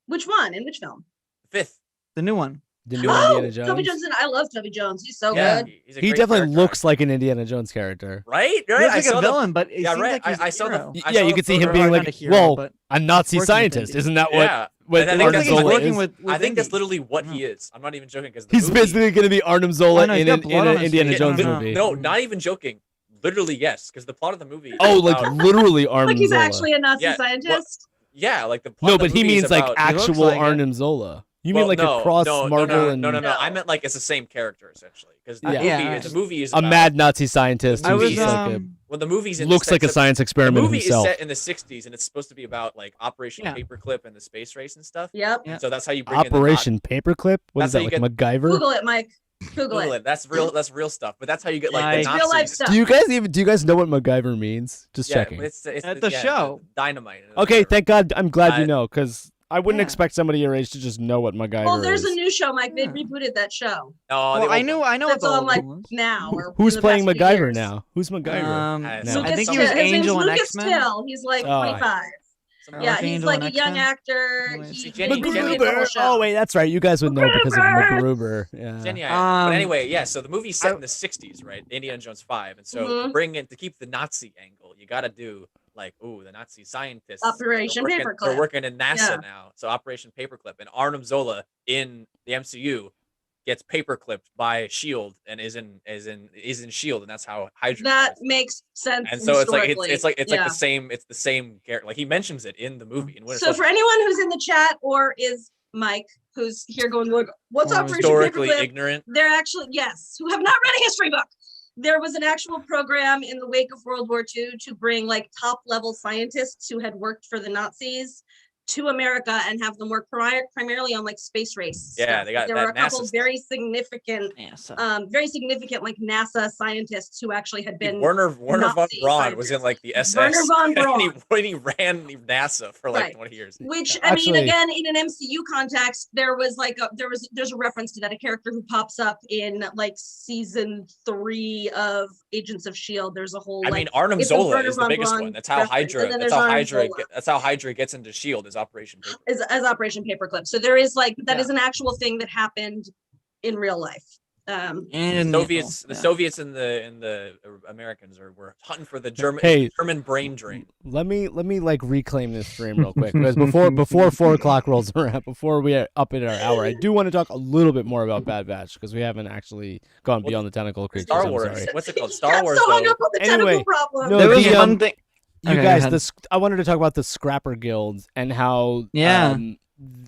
Which one? In which film? The fifth. the new one. The new Oh, Indiana Jones. Toby Jones. I love Toby Jones. He's so Yeah, good. he's a He great definitely character looks actor. like an Indiana Jones character. Right. He Right. looks I like saw a villain, but it Yeah, seems right. like he's I a saw the- hero. I Yeah, saw you the could see him photo. being Or like, not a hero, well, but a Nazi working with scientist. Indy. Isn't that what? Yeah. What And I think Arnim that's he's what Zola working is? with I think that's Indy. literally what Yeah. he is. I'm not even joking because He's basically going to be Arnim Zola Oh, no, he's in got an blood on his Indiana face. Jones I don't know. movie. No, not even joking. Literally, yes, because the plot of the movie. Oh, is like about- literally Arnim Like he's Zola. actually a Nazi Yeah, scientist. yeah, like the plot No, of the but he movie is means like about- He looks actual like it. Arnim Zola. You Well, mean like no, a cross no, Marvel no, and no. No. I meant like it's the same character essentially because the Yeah. movie, Yeah. the movie is a about, mad Nazi scientist I who was, looks like a when the movie's in looks like a science The experiment movie himself. is set in the '60s and it's supposed to be about like Operation Yeah. Paperclip and the space race and stuff. Yep. Yeah. So that's how you bring in Operation Paperclip. What is That's that how like you MacGyver? Google it, Mike. the Google it. That's real. That's real stuff. But that's how you get like Nice. the Real life Nazis. stuff. Do you guys know what MacGyver means? Just Yeah, checking. it's At the show. dynamite. Okay, thank God. I'm glad you I- know because I wouldn't Yeah. expect somebody your age to just know what MacGyver Well, there's is. a new show, Mike. They Yeah. rebooted that show. No, Well, I know what That's the all old like one was. now. Or Who's in the playing past few MacGyver years. now? Who's MacGyver? I now? I think he Lucas was Till. His name's Angel in Lucas X-Men. Till. He's like Oh. 25. Yeah, he's Archangel like in a young X-Men? actor. Nice. He Jenny- made Jenny- the whole MacGruber. show. Oh wait, that's right. You guys would know because of MacGruber. MacGruber. Yeah. Jenny, but Um, anyway, yeah. So the movie's set I- in the '60s, right? Indiana Jones 5, and so Mhm. to bring it to keep the Nazi angle, you got to do like, ooh, the Nazi scientists. Operation they're Paperclip. They're working in NASA Yeah. now, so Operation Paperclip, and Arnim Zola in the MCU gets paperclipped by Shield and is in Shield, and that's how Hydra. That starts. makes sense. And so it's like historically. like the same character. Like he mentions it in the movie. In Winter So for Soldier. anyone who's in the chat or is Mike who's here going, look, what's Or Operation Historically Paperclip? ignorant. They're actually, yes, who have not read a history book. There was an actual program in the wake of World War II to bring like top level scientists who had worked for the Nazis to America and have them work primarily on like space race. Yeah, stuff. they got there that were a couple NASA stuff. very significant like NASA scientists who actually had been Werner von Nazi Braun was in scientists. like the SS. Werner von Braun. and he ran NASA for like Right. 20 years. Which Actually- I mean, again, in an MCU context, there was like there's a reference to that, a character who pops up in like season 3 of Agents of Shield. There's a whole I like, mean, Arnim it's a Zola Werner is the von biggest Braun one. That's how reference. Hydra. And then That's there's how Arnim Hydra. Zola. That's how Hydra gets into Shield. Is Operation Paper. as Operation Paperclip. So there is like that Yeah. is an actual thing that happened in real life. And The Soviets and the Americans were hunting for the German Hey. German brain drain. Let me like reclaim this stream real quick because before 4 o'clock rolls around, before we are up in our hour, I do want to talk a little bit more about Bad Batch because we haven't actually gone beyond the tentacle creatures. Star I'm Wars. sorry. What's it called? I'm Star Wars. so hung Though. up on the Anyway, tentacle problem. no, There was the, one thing. You Okay, guys, go ahead. I wanted to talk about the Scrapper Guild and how Yeah.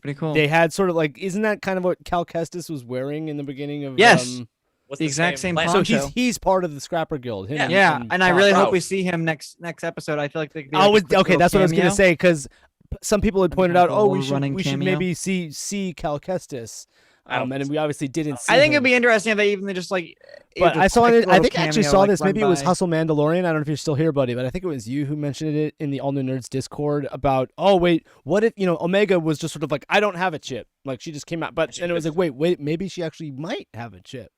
Pretty cool. they had sort of like, isn't that kind of what Cal Kestis was wearing in the beginning of? Yes. What's The exact same planet? So poncho. he's part of the Scrapper Guild. him Yeah, and I really Klaus. hope we see him next episode. I feel like they could be Oh, like a quick okay, little that's what I was gonna cameo. say because some people had Like pointed a out, oh, we little running should cameo. maybe see Cal Kestis, I don't and think we obviously didn't. see I think him. it'd be interesting if they even just like. But I saw it. I think I actually saw this. Maybe it was Hustle. Hustle Mandalorian. I don't know if you're still here, buddy, but I think it was you who mentioned it in the All New Nerds Discord about, oh wait, what if Omega was just sort of like, I don't have a chip, like she just came out, but She and it was could. like, wait, maybe she actually might have a chip,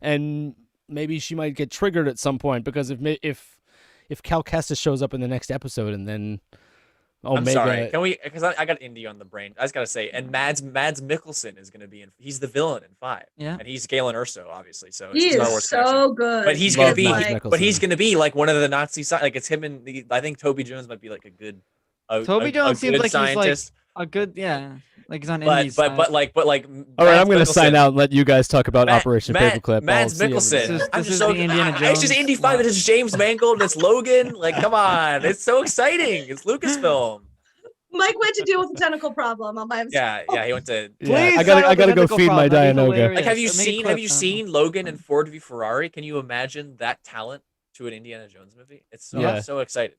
and maybe she might get triggered at some point because if Cal Kestis shows up in the next episode and then Omega. I'm sorry. Can we? Because I got Indy on the brain. I just gotta say, and Mads Mikkelsen is gonna be in. He's the villain in 5. Yeah. And he's Galen Erso, obviously. So He it's a Star is Wars connection. so good. But he's Love gonna be. Mads like, Mikkelsen. But he's gonna be like one of the Nazi side. Like it's him and I think Toby Jones might be like a good. Toby Jones seems good like he's, like, scientist. A good, like he's on But Indy's but side. but like All right, Mads I'm gonna Mikkelsen- sign out and let you guys talk about Matt- Operation Matt- Paperclip. Mads I'll see Mikkelsen. everybody. This I'm is just the so Indiana it's just Jones Indy 5 and it's James Mangold and it's Logan. Like, come on, it's so exciting. It's Lucasfilm. Mike went to deal with the tentacle problem on my Yeah, he went to. Yeah, Please I sign gotta up the go tentacle feed my problem. That'd be Dianoga. hilarious. Like, have you Make a clip, seen Logan and Ford v Ferrari? Can you imagine that talent to an Indiana Jones movie? It's so Yeah. I'm so excited.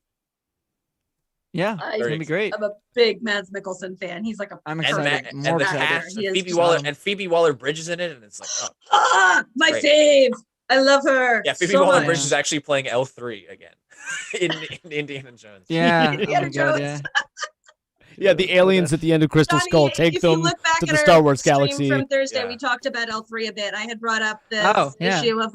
Yeah, I- it's gonna be great. I'm a big Mads Mikkelsen fan. He's like a I'm And, excited. perfect Matt, More and the actor. cast, He is Phoebe just Waller awesome. and Phoebe Waller Bridges in it, and it's like, my Great. fave. I love her. yeah, Phoebe so Waller much. Bridges is actually playing L3 again in Indiana Jones. Yeah. Oh Indiana my God, yeah. Jones. Yeah, the aliens at the end of Crystal Johnny, Skull if take you them look back to at the our Star Wars stream galaxy. from Thursday. Yeah. We talked about L3 a bit. I had brought up this Oh, yeah. issue of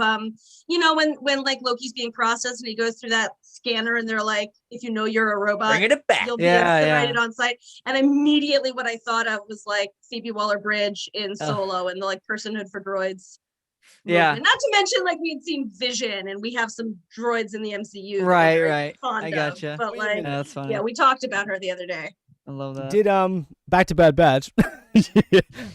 when like Loki's being processed and he goes through that scanner and they're like, if you know you're a robot, Bringing it back. you'll be Yeah, incinerated on site. And immediately what I thought of was like Phoebe Waller-Bridge in Oh. Solo and the like personhood for droids. Yeah. movement. Not to mention like we had seen Vision and we have some droids in the MCU. that we're Right, very right. fond I of, gotcha. But Wait a like, minute. Yeah, that's fine. yeah, we talked about her the other day. I love that. Did back to Bad Batch?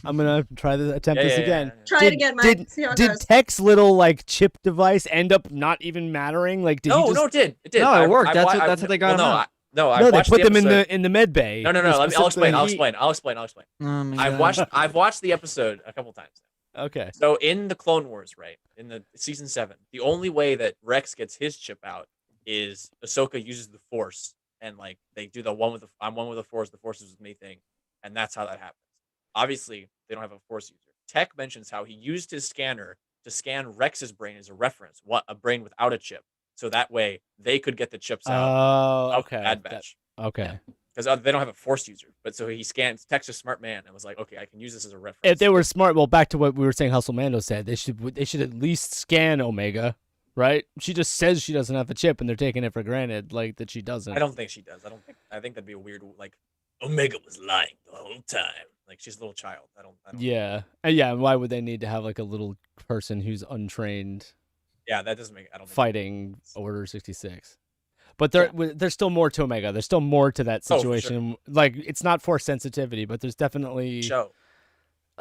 I'm gonna try to attempt this again. Try Did- it again, Mike. did- See how it Did goes. Tech's little like chip device end up not even mattering? Like, did he just... No, it did. It did. No, it I- worked. I- That's I- what- that's what they got well, him no, out. I No, they watched put them episode. in the med bay. No. They I'll explain. specifically- I'll explain. Oh my I've God. watched the episode a couple times. Okay. So in the Clone Wars, right, in the season 7, the only way that Rex gets his chip out is Ahsoka uses the Force, and like they do the I'm one with the Force is with me thing, and that's how that happens. Obviously, they don't have a Force user. Tech mentions how he used his scanner to scan Rex's brain as a reference, what a brain without a chip, so that way they could get the chips out Oh, of okay. Bad Batch. Okay. Because they don't have a Force user, but so he scans. Tech's a smart man and was like, okay, I can use this as a reference. If they were smart, well, back to what we were saying, Hustle Mando said they should at least scan Omega, right? She just says she doesn't have a chip, and they're taking it for granted, like that she doesn't. I don't think she does. I think that'd be a weird, like, Omega was lying the whole time. Like she's a little child. I don't. Yeah, and yeah. And why would they need to have like a little person who's untrained Yeah, that doesn't make. I don't think fighting Order 66? But there's still more to Omega. There's still more to that Oh, for sure. situation. Like it's not Force sensitivity, but there's definitely show.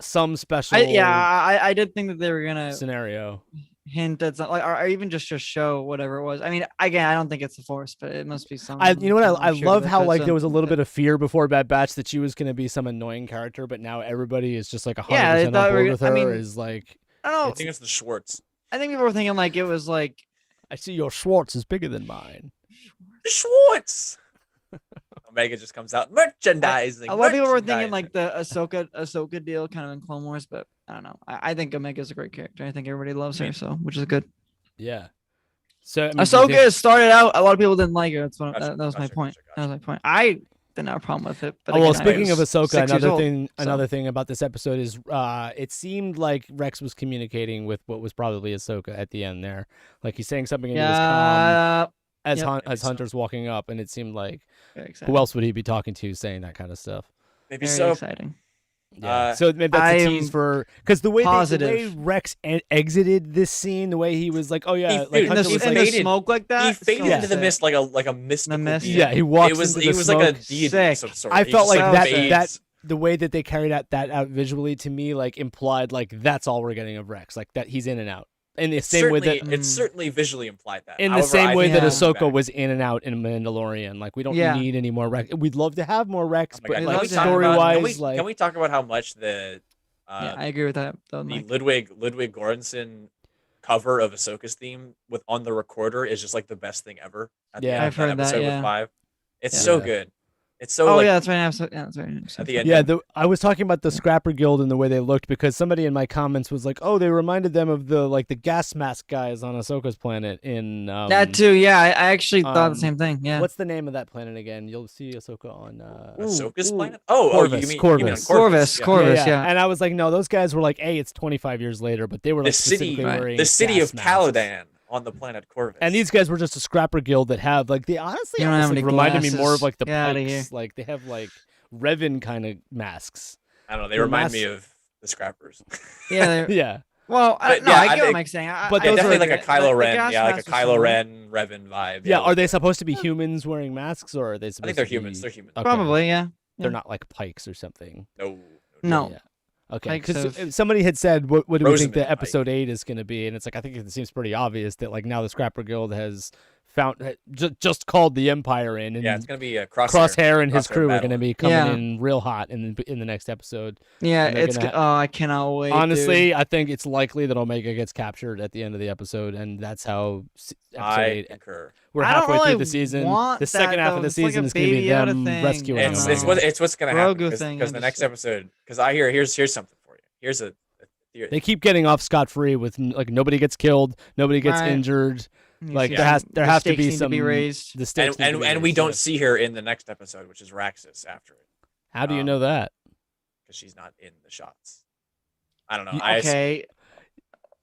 some special I did think that they were gonna. scenario. hint at something, like, or even just show whatever it was. I mean, again, I don't think it's the Force, but it must be some. You know what? I shooter love that how fits like in. there was a little bit of fear before Bad Batch that she was going to be some annoying character, but now everybody is just like 100% Yeah, they on thought board we were- with I her. mean, Is like, I don't I know. think it's the Schwartz. I think people were thinking like it was like I see your Schwartz is bigger than mine. The Schwartz. Omega just comes out merchandising. a lot of people were thinking merchandising. like the Ahsoka deal kind of in Clone Wars, but I don't know. I think Omega's a great character. I think everybody loves her, so which is good. Yeah. So I mean, Ahsoka started out. A lot of people didn't like her. That's what Gotcha, that was my gotcha, point. gotcha, That was my point. I didn't have a problem with it. But Oh, well, again, I speaking of was Ahsoka, 6 years old, another so- thing about this episode is it seemed like Rex was communicating with what was probably Ahsoka at the end there. Like he's saying something into his comm Yeah, as Yep. as so. Hunter's walking up, and it seemed like very exciting. who else would he be talking to saying that kind of stuff? Maybe Very so. exciting. Yeah. So maybe that's I a tease am for because the way positive. Rex exited this scene, the way he was like, oh yeah, like dude, In Hunter the, was in like, the smoke like that. He faded so into the sick. mist like a mystical mist. being. yeah, he walks It was into the like smoke. a deity of Sick. some sort. I He felt just, like fades. that the way that they carried that out visually to me like implied like that's all we're getting of Rex, like that he's in and out in the same way that It certainly visually implied that. in the However, same I way think that Yeah. he'll come Ahsoka back. was in and out in Mandalorian. Like we don't Yeah. need any more Rex. We'd love to have more Rex, Oh my but God, We'd like love can we to talk have- story about- can we, wise, like can we talk about how much the Yeah, I agree with that. Though, the Mike. Ludwig Göransson cover of Ahsoka's theme with on the recorder is just like the best thing ever. At the Yeah. end of I've heard that, episode yeah. with 5. It's Yeah. so Yeah. good. It's so Oh like yeah, that's right. Yeah, that's right. at the end. yeah, I was talking about the Scrapper Guild and the way they looked because somebody in my comments was like, "Oh, they reminded them of the gas mask guys on Ahsoka's planet in That too. Yeah, I actually thought the same thing. Yeah. What's the name of that planet again? You'll see Ahsoka on Ahsoka's ooh. planet. Oh, Corvus, you mean Corvus. Corvus? Yeah. Corvus, yeah. And I was like, no, those guys were like, hey, it's 25 years later, but they were like The city, specifically Right. wearing the city gas of masks. Caladan on the planet Corvus. And these guys were just a Scrapper Guild that have like they honestly You don't almost, have like, any reminded me more glasses. of like the Get outta here. Pikes. Like they have like Revan kind of masks. I don't know. They the remind mass- me of the Scrappers. Yeah. they're- Yeah. Well, But, no, yeah, I I get what think- Mike's saying. but Yeah, those definitely are- like a Kylo Ren. gas Yeah, like a masks are Kylo similar. Ren Revan vibe. Yeah, are they supposed to be humans wearing masks or are they I supposed think they're to humans. be- They're humans. Okay. Probably, yeah. They're not like Pikes or something. No. Yeah. Okay, Pikes because of- somebody had said, "What do we think Rosamund the Pike. episode 8 is going to be?" And it's like I think it seems pretty obvious that like now the Scrapper Guild has found just called the Empire in, and Yeah, it's gonna be a Crosshair. Crosshair and his Crosshair crew are battle. going to be coming Yeah. in real hot in the next episode. Yeah, And they're it's gonna oh, I cannot wait. Honestly, dude. I think it's likely that Omega gets captured at the end of the episode, and that's how episode I 8. concur. We're I don't halfway through really the season. want The second that, half of though. the It's like season a is going to be Baby Yoda them thing. rescuing I don't It's know. what's gonna Grogu happen thing, because I'm the just next like- episode because I hear here's something for you. Here's a theory. They keep getting off scot free with like nobody gets killed, nobody gets Right. injured. You Like see there has the to stakes be need some be raised. The stakes need to be and we raised, don't yeah. see her in the next episode, which is Raxus after it How do you know that? because she's not in the shots. I don't know. You- Okay,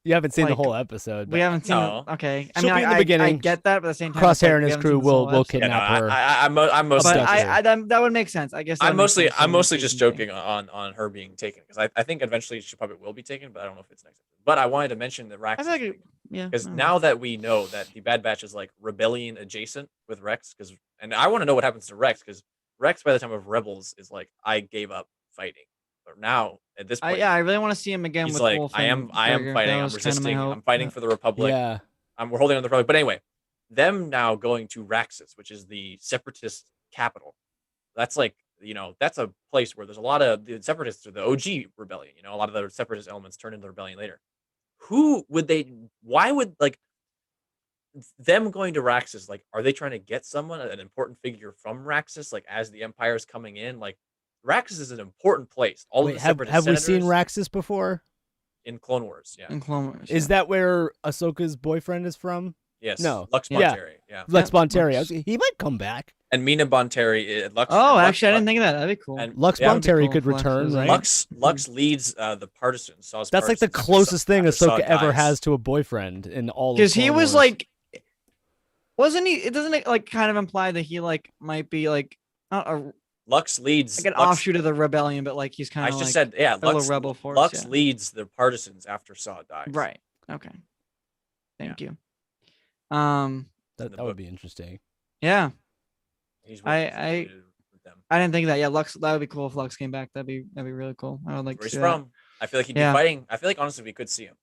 You haven't seen the like, whole episode. we but haven't seen. No. Okay, I She'll mean, be in the I beginning. get that, but at the same time, it's Crosshair like and we his haven't crew seen this whole will episode. Yeah, no, kidnap her. I'm mostly But Stuff to that would make sense. I guess. that I'm would make mostly sense I'm in mostly the just season thing. joking on her being taken because I think eventually she probably will be taken, but I don't know if it's next episode. But I wanted to mention the I Raxus feel like, thing. yeah. Because I don't now that we know that the Bad Batch is like rebellion adjacent with Rex, and I want to know what happens to Rex because Rex by the time of Rebels is like I gave up fighting, but now at this point, yeah, I really want to see him again he's with like Wolf I am and fighting, Gregor. That I'm was kinda my resisting, hope. I'm fighting for the Republic, yeah. we're holding on to the Republic. But anyway, them now going to Raxus, which is the Separatist capital. That's like that's a place where there's a lot of the Separatists or the OG rebellion. A lot of the Separatist elements turn into the rebellion later. Who would they? Why would like them going to Raxus? Like, are they trying to get someone, an important figure from Raxus? Like, as the Empire's coming in, like Raxus is an important place. All Wait, of the have Separatist we seen senators Raxus before? in Clone Wars? Yeah. in Clone Wars. Is yeah. that where Ahsoka's boyfriend is from? Yes. No. Lux Yeah. Bonteri. Yeah. Lex Yeah, Bonteri. Lux. He might come back. And Mina Bonteri. Lux. Oh, Lux- actually, I didn't think of that. That'd be cool. And Lux yeah, Bonteri cool could if Lux return, was right? in. Lux leads the partisans. Saw's That's like the partisans closest thing after Saw Ahsoka ever dies. has to a boyfriend in all of Because he Clone was Wars. like, wasn't he? It doesn't it like kind of imply that he like might be like not a Lux leads. like an Lux, offshoot of the rebellion, but like he's kind I of just like said, yeah. fellow Lux, rebel force, Lux yeah. leads the partisans after Saw dies. right. Okay. Thank you. that the would book. be interesting. Yeah, He's I- affiliated with them. I didn't think of that. Yeah, Lux. That would be cool if Lux came back. That'd be really cool. I would like Where to he's see that. from. I feel like he'd Yeah. be fighting. I feel like honestly we could see him.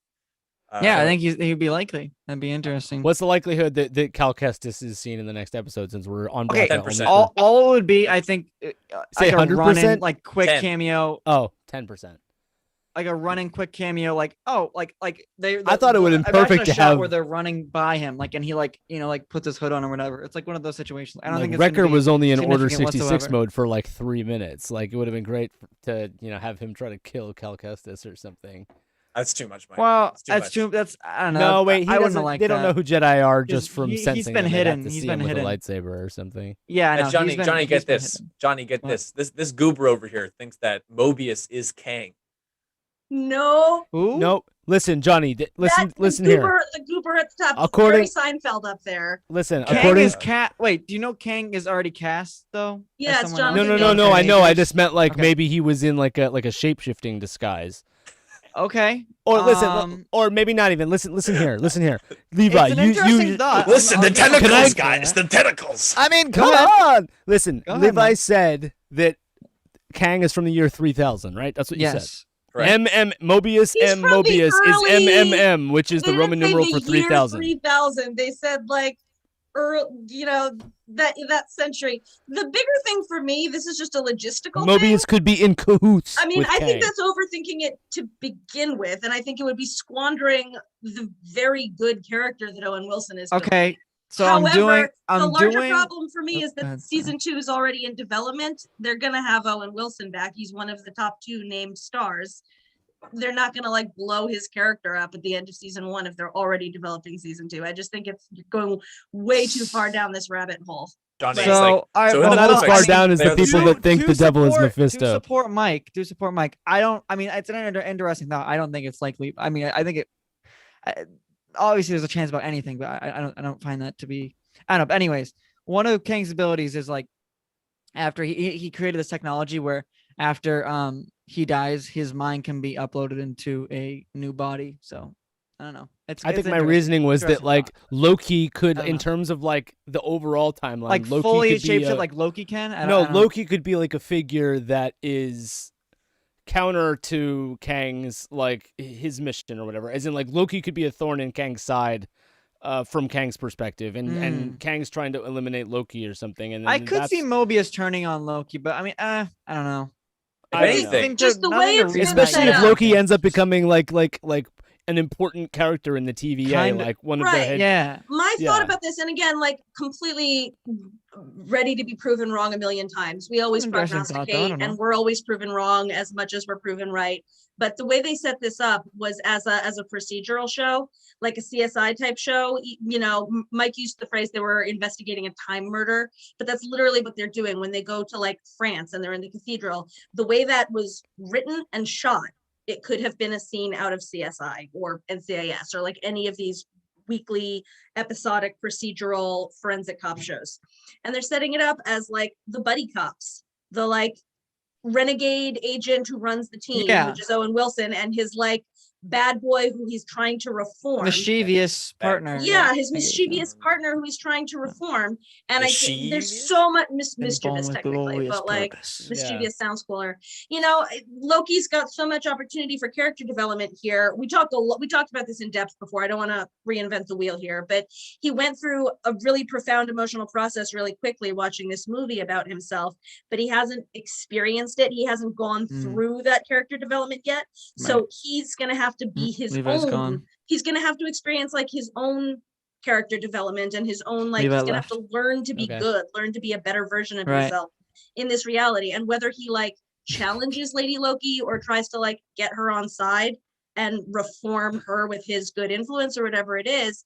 Yeah, I think he'd be likely. That'd be interesting. What's the likelihood that Cal Kestis is seen in the next episode, since we're on Okay, Blanca 10%. only all it would be, I think, Say like a 100%? run-in, like quick 10. cameo, Oh, 10%. like a running quick cameo, like they. I thought it would have been imagine perfect a to shot have- where they're running by him, like, and he like puts his hood on or whatever. It's like one of those situations. I don't think it's Wrecker gonna be was only in Order significant 66 whatsoever. mode for like 3 minutes. Like, it would have been great to have him try to kill Cal Kestis or something. That's too much, Mike. Well, That's too much. That's I don't know. No, wait, I wouldn't doesn't. like They don't that. know who Jedi are just He's- from he's sensing been them. They'd have hidden. to He's see been him with hidden. a lightsaber or something. Yeah, I know. Johnny, he's been- Johnny, he's get been this. hidden. Johnny, get What? this. This goober over here thinks that Mobius is Kang. No. Who? Nope. Listen, Johnny. Listen the here. goober, The goober at the top. According- Jerry Seinfeld up there. Listen, Kang according. is cat. Wait, do you know Kang is already cast though? Yeah, As it's someone Jonathan else? No. Majors. I know. I Majors? just meant like Okay. maybe he was in like a shape shifting disguise. Okay. Or listen, Um, or maybe not even. Listen here. Levi, It's an interesting thought. Listen, I'm- the I'm- tentacles, Can I- guys, the tentacles. I mean, Go come ahead. on. Listen, Go ahead, Levi Mike. said that Kang is from the year 3000, right? That's what you said. Yes. Correct. Mobius He's M from the Mobius early- is MMM, which is They the Roman didn't say numeral the for year 3000. 3000. They said like, that century. The bigger thing for me, this is just a logistical thing. Mobius could be in cahoots. I mean, with I Kang. think that's overthinking it to begin with, and I think it would be squandering the very good character that Owen Wilson is. building. Okay. So However, I'm the larger doing. problem for me Oh, is go that ahead, season 2 is already in development. They're gonna have Owen Wilson back. He's one of the top 2 named stars. They're not gonna like blow his character up at the end of season 1 if they're already developing season 2. I just think it's going way too far down this rabbit hole. Johnny, So, it's like, all right, so well, Not well, as I far mean, down as the they're the people same. that think the devil is Mephisto. To support Mike. I mean, it's an interesting thought. I don't think it's likely. I mean, I think it. Obviously, there's a chance about anything, but I don't find that to be. I don't know. But anyways, one of Kang's abilities is like after he created this technology where after he dies, his mind can be uploaded into a new body. So I don't know. I it's think my interesting. reasoning was that Interesting like Loki could, I don't in know. terms of like the overall timeline, like Loki fully could be shapeshift like Loki can. I no, don't- Loki could be like a figure that is counter to Kang's like his mission or whatever. As in, like Loki could be a thorn in Kang's side, from Kang's perspective, and Kang's trying to eliminate Loki or something. And then I could see that's- Mobius turning on Loki, but I mean, I don't know. If I don't anything, know. think Just there's the way nothing to it's reason been especially set if up. Loki ends up becoming like an important character in the TVA, Kinda- like one of the Right, head. Yeah. My thought Yeah. about this, and again, like completely ready to be proven wrong a million times. We always Interesting thought, though, I prognosticate don't know. and we're always proven wrong as much as we're proven right. But the way they set this up was as a procedural show, like a CSI type show. You know, Mike used the phrase they were investigating a time murder, but that's literally what they're doing when they go to like France and they're in the cathedral. The way that was written and shot, it could have been a scene out of CSI or NCIS or like any of these weekly episodic procedural forensic cop shows. And they're setting it up as like the buddy cops, the like renegade agent who runs the team, Yeah. which is Owen Wilson, and his like bad boy who he's trying to reform. Mischievous partner. Yeah, his I get you. mischievous partner who he's trying to reform. And I think there's Mischievous? so much And mischievous born with technically, glorious but like purpose. mischievous sounds cooler. You know, Loki's got so much opportunity for character development here. We talked about this in depth before. I don't want to reinvent the wheel here, but he went through a really profound emotional process really quickly watching this movie about himself, but he hasn't experienced it. He hasn't gone through that character development yet. So he's going to have to be his Levi's own. gone. He's going to have to experience like his own character development and his own like Levi he's gonna have left. to learn to be Okay. good, learn to be a better version of Right. himself in this reality. And whether he like challenges Lady Loki or tries to like get her on side and reform her with his good influence or whatever it is,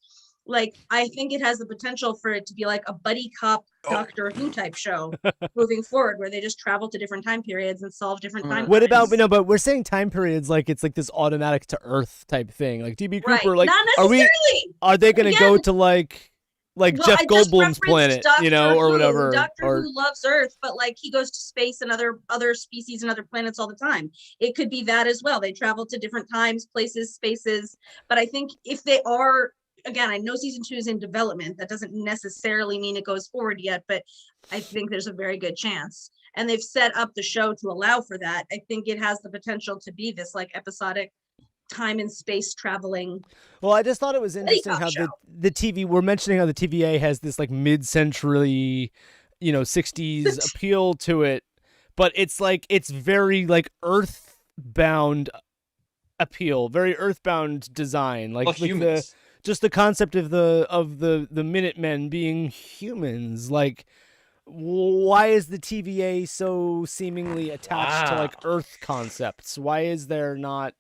like I think it has the potential for it to be like a buddy cop Doctor Who type show moving forward, where they just travel to different time periods and solve different time. What about crimes. no? But we're saying time periods like it's like this automatic to Earth type thing, like DB Right, Cooper. Like, not are necessarily. Are they going to go Again- to like Well, Jeff I just Goldblum's referenced planet, you know, Doctor or Who. whatever? Doctor or Who loves Earth, but like he goes to space and other species and other planets all the time. It could be that as well. They travel to different times, places, spaces. But I think if they are, again, I know season 2 is in development. That doesn't necessarily mean it goes forward yet, but I think there's a very good chance. And they've set up the show to allow for that. I think it has the potential to be this like episodic time and space traveling. Well, I just thought it was interesting how show. the TV, we're mentioning how the TVA has this like mid-century, 60s appeal to it, but it's like, it's very like earthbound appeal, very earthbound design, like, humans. just the concept of the Minutemen being humans. Like, why is the TVA so seemingly attached to like Earth concepts? Why is there not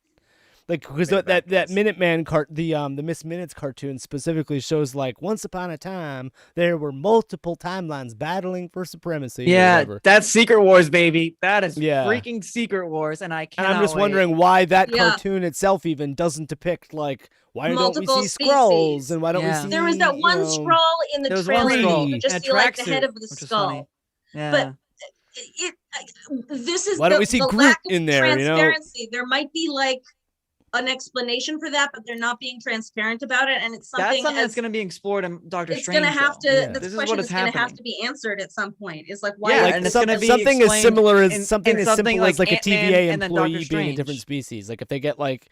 like, because that Minuteman the Miss Minutes cartoon specifically shows like once upon a time there were multiple timelines battling for supremacy. Yeah, that's Secret Wars, baby. That is Yeah. freaking Secret Wars, and I can't. And I'm just wondering why that cartoon itself even doesn't depict like, why multiple don't we see species. Skrulls and why don't we see? There was that one Skrull in the there was trailer. one You Skrull. could just And a see like the tracksuit, head of the which is skull. funny. Yeah. But this is Why don't we see the Groot lack of in there, transparency. There might be like an explanation for that, but they're not being transparent about it, and it's something that's going to be explored in Doctor it's Strange. going to have to. Yeah. This This is question what is is going to have happening. to be answered at some point. Is like why? Yeah, Like and it's gonna be something as explained similar as in something as something simple as like like a Ant-Man TVA and then Doctor employee being a Strange. different species. Like if they get like,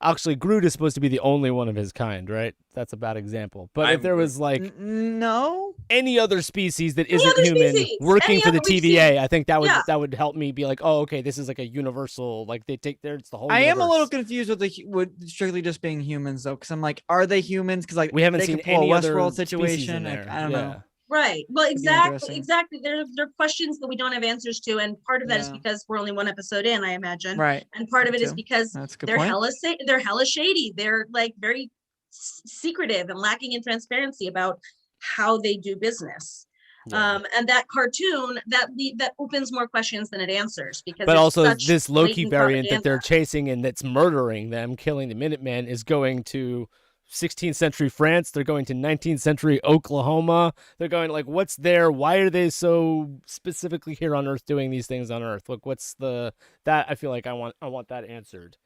actually Groot is supposed to be the only one of his kind, right? That's a bad example. But if there was like no any other species that Any isn't other human species. working Any for the other we've TVA, seen. I think that would Yeah. that would help me be like, oh, okay, this is like a universal. Like they take there, it's the whole. I am a little universe. confused with strictly just being humans though, because I'm like, are they humans? Because like We haven't they seen could pull any a other Westworld species in situation. there. Like, I don't Yeah. know. Right. Well, be exactly. interesting. Exactly. There are questions that we don't have answers to, and part of that is Yeah. because we're only one episode in, I imagine. Right. And part of Me it is too. because That's a good they're point. they're hella shady. They're like very secretive and lacking in transparency about how they do business. Yeah. And that cartoon that opens more questions than it answers, because But it's also such this Loki blatant variant that they're propaganda. chasing and that's murdering them, killing the Minutemen, is going to 16th century France. They're going to 19th century Oklahoma. They're going like, what's there? Why are they so specifically here on Earth doing these things on Earth? Look, what's that? I feel like I want that answered.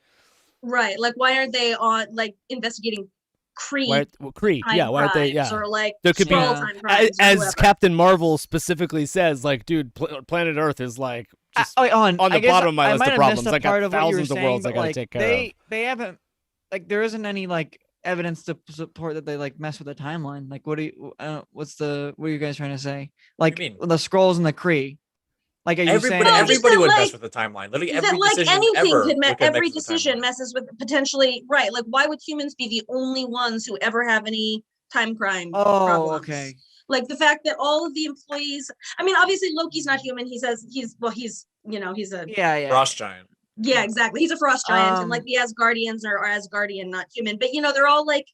Right. Like, why aren't they on like investigating Kree? Kree, Time yeah. Why aren't they? crimes, Yeah. or like There could be- Skrull Yeah. time crimes, or As whoever. Captain Marvel specifically says, like, dude, planet Earth is like just on on the I guess bottom of my I list might of have problems. missed a I got part of what you were thousands of saying, worlds I but, gotta like, take care of. They haven't, like, there isn't any like evidence to support that they like mess with the timeline. Like, what are you guys trying to say? Like mean? the scrolls and the Kree. Like, are you saying No, just Everybody that, would like, mess with the timeline. Literally Is every that like decision anything ever could would every mess with the decision timeline. messes with potentially, right? Like, why would humans be the only ones who ever have any time crime problems? okay. Like the fact that all of the employees, I mean, obviously Loki's not human. He says he's a Yeah. Frost giant. yeah, exactly. He's a frost giant, and like Um, the Asgardians are Asgardian, not human. But they're all like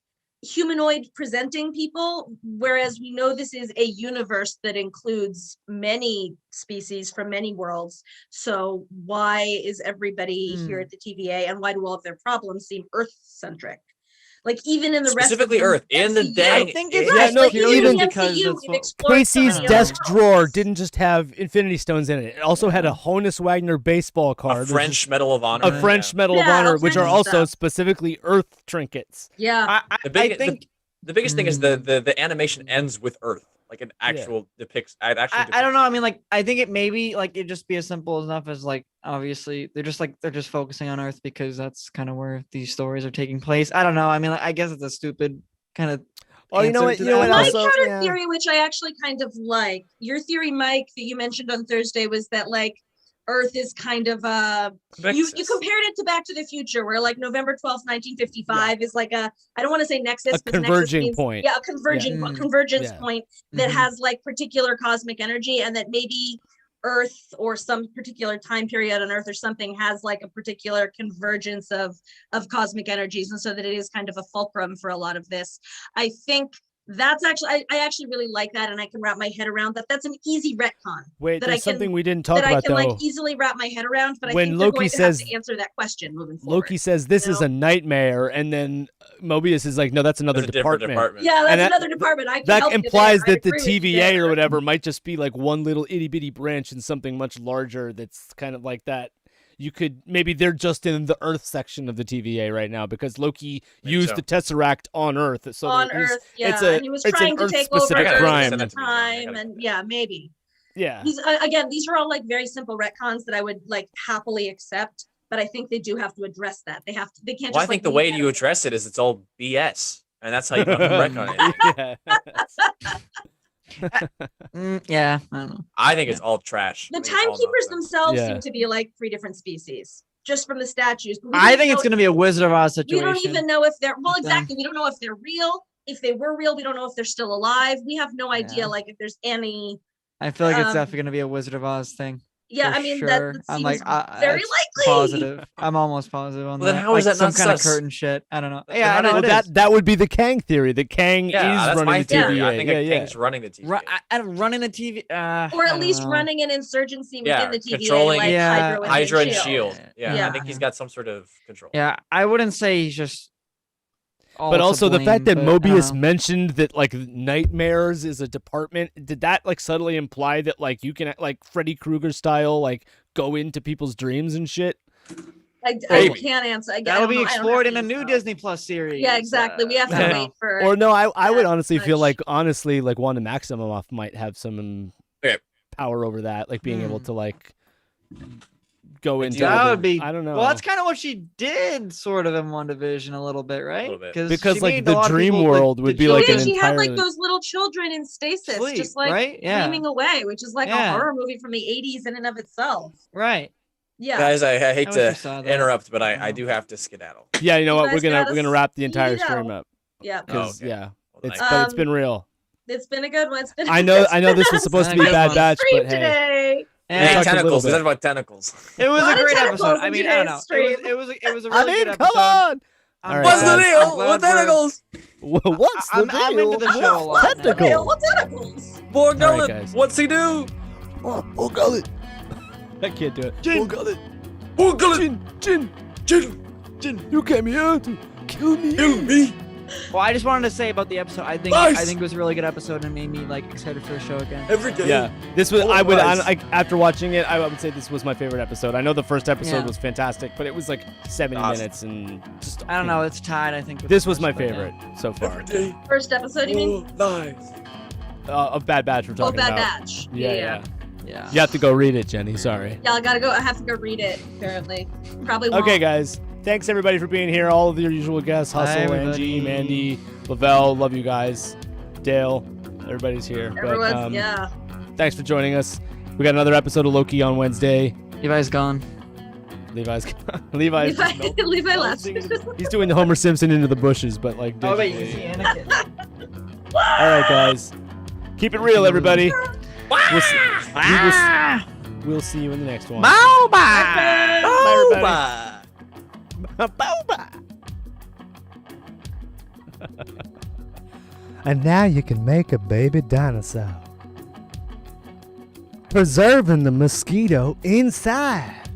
humanoid presenting people, whereas we know this is a universe that includes many species from many worlds. So why is everybody here at the TVA, and why do all of their problems seem Earth-centric? Like, even in the Specifically rest of Earth, in the MCU, dang- I think it's Yeah, just no, purely even- because MCU, that's we've what- explored so Casey's many desk other drawer worlds. didn't just have Infinity Stones in it. It also had a Honus Wagner baseball card. A which French is Medal of Honor. a French Medal of Yeah, all Honor, which kinds are of also stuff. specifically Earth trinkets. Yeah. The I big- think The biggest thing is the animation ends with Earth, like an actual depicts. It actually. I don't depicts know. I mean, like, I think it maybe like it just be as simple enough as like, obviously they're just focusing on Earth because that's kind of where these stories are taking place. I don't know. I mean, like, I guess it's a stupid kind of. Oh, you know answer what? to You know what? that. My Also, counter yeah. theory, which I actually kind of like, your theory, Mike, that you mentioned on Thursday, was that like Earth is kind of you Nexus. compared it to Back to the Future, where like November 12th, 1955 is like I don't want to say nexus, A because nexus converging means- point. Yeah, a converging Yeah. a convergence Yeah. point that Mhm. has like particular cosmic energy, and that maybe Earth or some particular time period on Earth or something has like a particular convergence of cosmic energies, and so that it is kind of a fulcrum for a lot of this. I think that's actually I actually really like that, and I can wrap my head around that. That's an easy retcon Wait, that there's I can- something we didn't talk that I about can though. like easily wrap my head around, but I When think they're Loki going to says- have to answer that question moving forward. Loki says this is know? a nightmare, and then Mobius is like, no, that's another That's a different department. Yeah, that's And that- another department. I can That help you implies there. I that the agree with you TVA or there. whatever might just be like one little itty bitty branch in something much larger that's kind of like that. You could maybe they're just in the Earth section of the TVA right now because Loki Maybe used so. the Tesseract on Earth. So on he's- Earth, yeah, it's a- he was it's an trying to take over Earth-specific Earth crime. at the Send it to me, John. I time, gotta and get yeah, maybe. Yeah. These again, these are all like very simple retcons that I would like happily accept. but I think they do have to address that. They have to. They can't. Well, just, I think like, the way leave you that. address it is it's all BS, and that's how you don't wreck on it. Yeah. Yeah, I don't know. I think it's all trash. The I think it's all timekeepers nonsense. themselves Yeah. seem to be like 3 different species, just from the statues. But we I don't think it's know- going to be a Wizard of Oz We situation. don't even know if they're well. with them. Exactly, we don't know if they're real. If they were real, we don't know if they're still alive. We have no idea, Yeah. like, if there's any. I feel like it's um, definitely going to be a Wizard of Oz thing. Yeah, for I mean sure. that I'm seems like, very it's likely. Positive. I'm almost positive on Well, that. then how is like that some not kind of sus? curtain shit? I don't know. Then Yeah, how I know did- it Well, is. that would be the Kang theory. The Kang Yeah, is that's running my the theory. TVA. I think yeah, a yeah. King's running the TVA. Running the TV. Or I at don't least know. running an insurgency Yeah, within the TVA, controlling- like Yeah, Hydra and Shield. Shield. Yeah, Yeah. I think he's got some sort of control. Yeah, I wouldn't say he's just. But all also to the fact blame, that but I don't Mobius know. mentioned that like nightmares is a department, did that like subtly imply that like you can like Freddy Krueger style like go into people's dreams and shit? I Maybe. can't answer. I That'll don't be know. I don't explored have in a the new info. Disney Plus series. Yeah, exactly. We have to Yeah. wait for. Or no, I would that honestly feel much. like Wanda Maximoff might have some Okay. power over that, like being able to like go But into do you- That other- would be. I don't know. Well, that's kind of what she did, sort of in WandaVision, a little bit, right? little bit. Because, she like, made the a lot of dream people, world would be, like, Yeah, an she had like entirely- those little children in stasis, Sleep, just like right? Yeah. dreaming away, which is like Yeah. a horror movie from the 80s in and of itself. Right. Yeah. Guys, I hate I wish we saw to that. interrupt, but I know. I do have to skedaddle. Yeah, you know You what? guys We're gotta gonna wrap the speed entire it stream out. up. Yeah. Because okay. yeah, Well, it's nice. but it's been real. It's been a good one. It's been. I know it's this been was supposed to been be a Bad good Batch, stream but hey, today. We Hey, talked a little tentacles. bit. We talked about tentacles. It was Lot a of great tentacles episode. I in mean, I don't know. today's stream. It was a I really mean, good come episode. on. I'm All right, What's the guys. glad- deal? I'm glad What we're- tentacles? What's the I'm deal? into the show a lot. What's the Tentacle. deal? What tentacles? More right, Gullet. guys. What's he do? Oh, Gullet. I can't do it. Jin. Oh, Gullet. More Gullet. Jin, Jin. you came here to kill me. Kill me. Well, I just wanted to say about the episode. I think Nice. it was a really good episode and made me like excited for the show again. Every day. Yeah, this was. Oh, I would. nice. After watching it, I would say this was my favorite episode. I know the first episode Yeah. was fantastic, but it was like 70 Awesome. minutes and just. I don't know. It's tied. I think. with This the was my first, but yeah. favorite so far Every day. First episode, you mean? More lies. of Bad Batch. We're Oh, talking Bad about. Batch. Yeah. Yeah. You have to go read it, Jenny. Sorry. Yeah, I gotta go. I have to go read it. Apparently, probably won't. Okay, guys. Thanks everybody for being here. All of your usual guests: Hi, Hustle, everybody. Angie, Mandy, Lavelle. Love you guys. Dale. Everybody's here. Everyone's But yeah. thanks for joining us. We got another episode of Loki on Wednesday. Levi's gone. Levi's. Levi left. He's doing the Homer Simpson into the bushes, but like. Oh wait, digitally. you see Anakin. All right, guys. Keep it real, everybody. We'll see you in the next one. Bow Bye. Bye, everybody. Bye. And now you can make a baby dinosaur, preserving the mosquito inside.